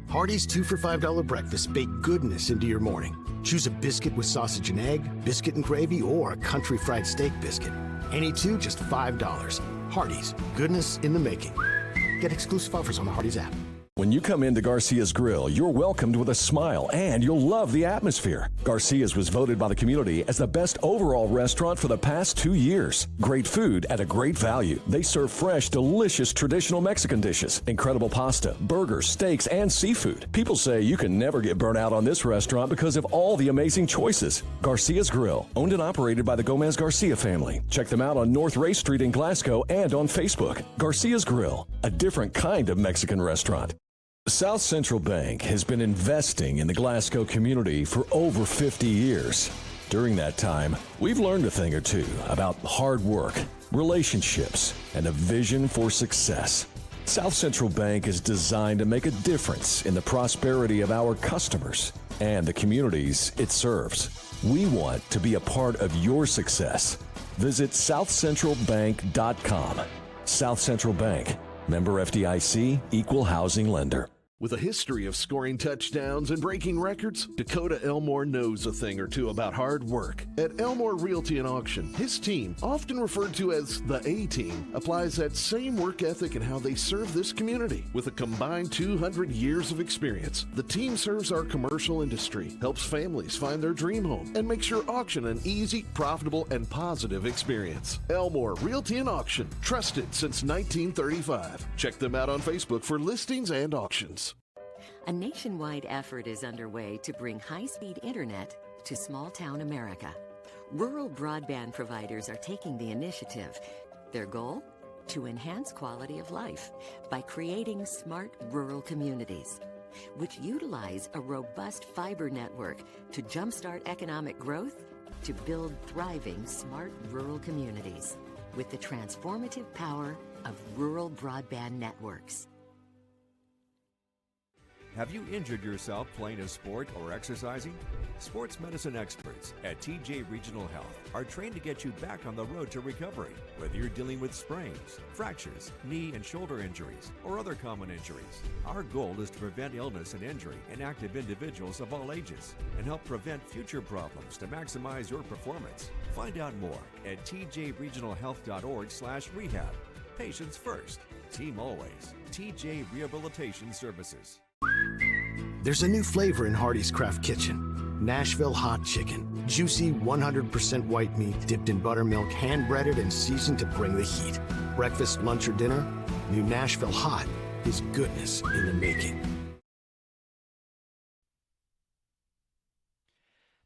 Hardee's 2 for $5 breakfast bake goodness into your morning. Choose a biscuit with sausage and egg, biscuit and gravy, or a country fried steak biscuit. Any 2, just $5. Hardee's, goodness in the making. Get exclusive offers on the Hardee's app. When you come into Garcia's Grill, you're welcomed with a smile, and you'll love the atmosphere. Garcia's was voted by the community as the best overall restaurant for the past 2 years. Great food at a great value. They serve fresh, delicious traditional Mexican dishes, incredible pasta, burgers, steaks, and seafood. People say you can never get burnt out on this restaurant because of all the amazing choices. Garcia's Grill, owned and operated by the Gomez Garcia family. Check them out on North Ray Street in Glasgow and on Facebook. Garcia's Grill, a different kind of Mexican restaurant. South Central Bank has been investing in the Glasgow community for over 50 years. During that time, we've learned a thing or two about hard work, relationships, and a vision for success. South Central Bank is designed to make a difference in the prosperity of our customers and the communities it serves. We want to be a part of your success. Visit southcentralbank.com. South Central Bank, member FDIC, equal housing lender. With a history of scoring touchdowns and breaking records, Dakota Elmore knows a thing or two about hard work. At Elmore Realty and Auction, his team, often referred to as the A-Team, applies that same work ethic in how they serve this community. With a combined 200 years of experience, the team serves our commercial industry, helps families find their dream home, and makes your auction an easy, profitable, and positive experience. Elmore Realty and Auction, trusted since 1935. Check them out on Facebook for listings and auctions. A nationwide effort is underway to bring high-speed internet to small-town America. Rural broadband providers are taking the initiative. Their goal? To enhance quality of life by creating smart rural communities, which utilize a robust fiber network to jumpstart economic growth, to build thriving smart rural communities with the transformative power of rural broadband networks. Have you injured yourself playing a sport or exercising? Sports medicine experts at TJ Regional Health are trained to get you back on the road to recovery, whether you're dealing with sprains, fractures, knee and shoulder injuries, or other common injuries. Our goal is to prevent illness and injury in active individuals of all ages and help prevent future problems to maximize your performance. Find out more at tjregionalhealth.org/rehab. Patients first, team always. TJ Rehabilitation Services. There's a new flavor in Hardee's Craft Kitchen. Nashville Hot Chicken. Juicy, 100% white meat dipped in buttermilk, hand-breaded and seasoned to bring the heat. Breakfast, lunch, or dinner? New Nashville Hot is goodness in the making.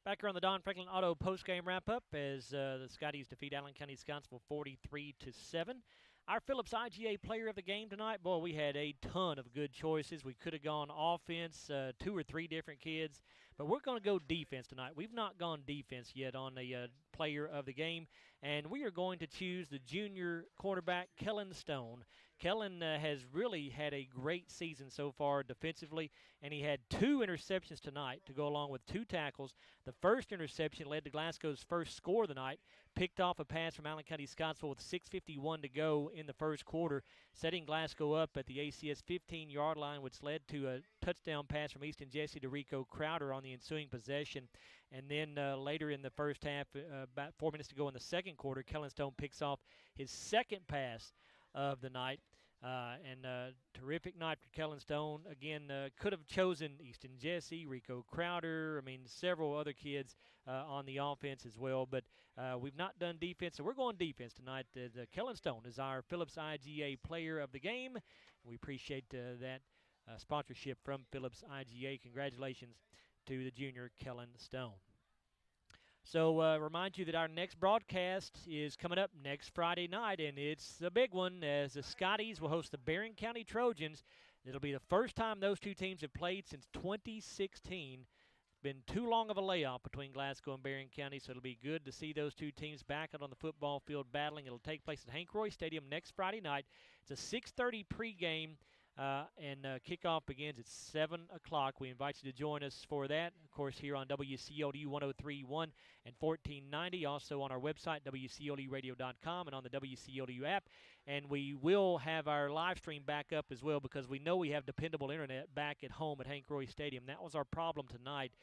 Back here on the Don Franklin Auto postgame wrap-up as the Scotties defeat Allen County-Scottsville 43-7. Our Phillips IGA player of the game tonight, boy, we had a ton of good choices. We could have gone offense, 2 or 3 different kids, but we're going to go defense tonight. We've not gone defense yet on the player of the game, and we are going to choose the junior quarterback, Kellen Stone. Kellen has really had a great season so far defensively, and he had 2 interceptions tonight to go along with 2 tackles. The first interception led to Glasgow's first score of the night, picked off a pass from Allen County-Scottsville with 6:51 to go in the first quarter, setting Glasgow up at the ACS 15-yard line, which led to a touchdown pass from Easton Jesse to Rico Crowder on the ensuing possession. And then later in the first half, about 4 minutes to go in the second quarter, Kellen Stone picks off his second pass of the night. And terrific night for Kellen Stone. Again, could have chosen Easton Jesse, Rico Crowder, several other kids on the offense as well. But we've not done defense, so we're going defense tonight. Kellen Stone is our Phillips IGA player of the game. We appreciate that sponsorship from Phillips IGA. Congratulations to the junior Kellen Stone. So remind you that our next broadcast is coming up next Friday night, and it's a big one as the Scotties will host the Barron County Trojans. It'll be the first time those two teams have played since 2016. It's been too long of a layoff between Glasgow and Barron County, so it'll be good to see those two teams back out on the football field battling. It'll take place at Hank Roy Stadium next Friday night. It's a 6:30 pregame. And kickoff begins at 7 o'clock. We invite you to join us for that, of course, here on WCLD 103.1 and 1490, also on our website, WCLDradio.com, and on the WCLD app. And we will have our live stream back up as well because we know we have dependable internet back at home at Hank Roy Stadium. That was our problem tonight.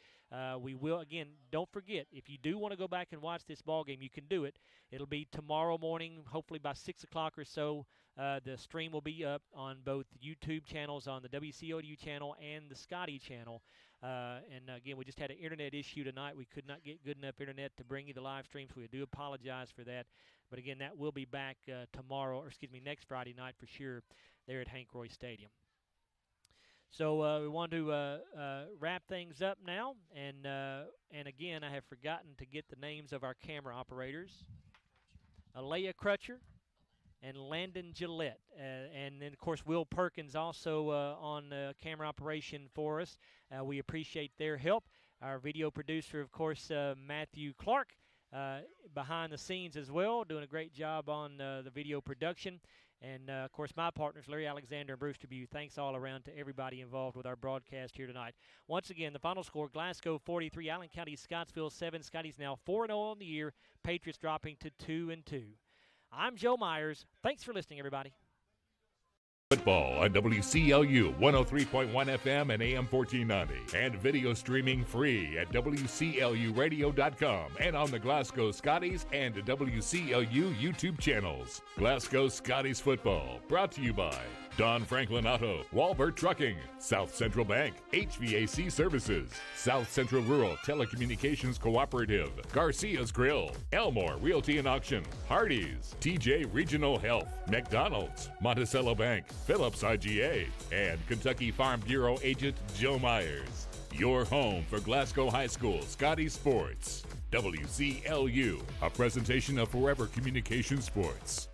We will, again, don't forget, if you do want to go back and watch this ball game, you can do it. It'll be tomorrow morning, hopefully by 6 o'clock or so. The stream will be up on both YouTube channels, on the WCODU channel and the Scotty channel. And again, we just had an internet issue tonight. We could not get good enough internet to bring you the live stream, so we do apologize for that. But again, that will be back next Friday night for sure there at Hank Roy Stadium. So we want to wrap things up now. And again, I have forgotten to get the names of our camera operators. Alea Crutcher and Landon Gillette. And then, of course, Will Perkins also on camera operation for us. We appreciate their help. Our video producer, of course, Matthew Clark, behind the scenes as well, doing a great job on the video production. And, of course, my partners, Larry Alexander and Bruce Dubuque. Thanks all around to everybody involved with our broadcast here tonight. Once again, the final score, Glasgow 43, Allen County-Scottsville 7. Scotties now 4-0 on the year. Patriots dropping to 2-2. I'm Joe Myers. Thanks for listening, everybody. Football on WCLU 103.1 FM and AM 1490. And video streaming free at WCLUradio.com and on the Glasgow Scotties and WCLU YouTube channels. Glasgow Scotties football brought to you by Don Franklin Auto, Walbert Trucking, South Central Bank, HVAC Services, South Central Rural Telecommunications Cooperative, Garcia's Grill, Elmore Realty and Auction, Hardee's, TJ Regional Health, McDonald's, Monticello Bank, Phillips IGA, and Kentucky Farm Bureau agent Joe Myers. Your home for Glasgow High School Scotties Sports. WCLU, a presentation of Forever Communication Sports.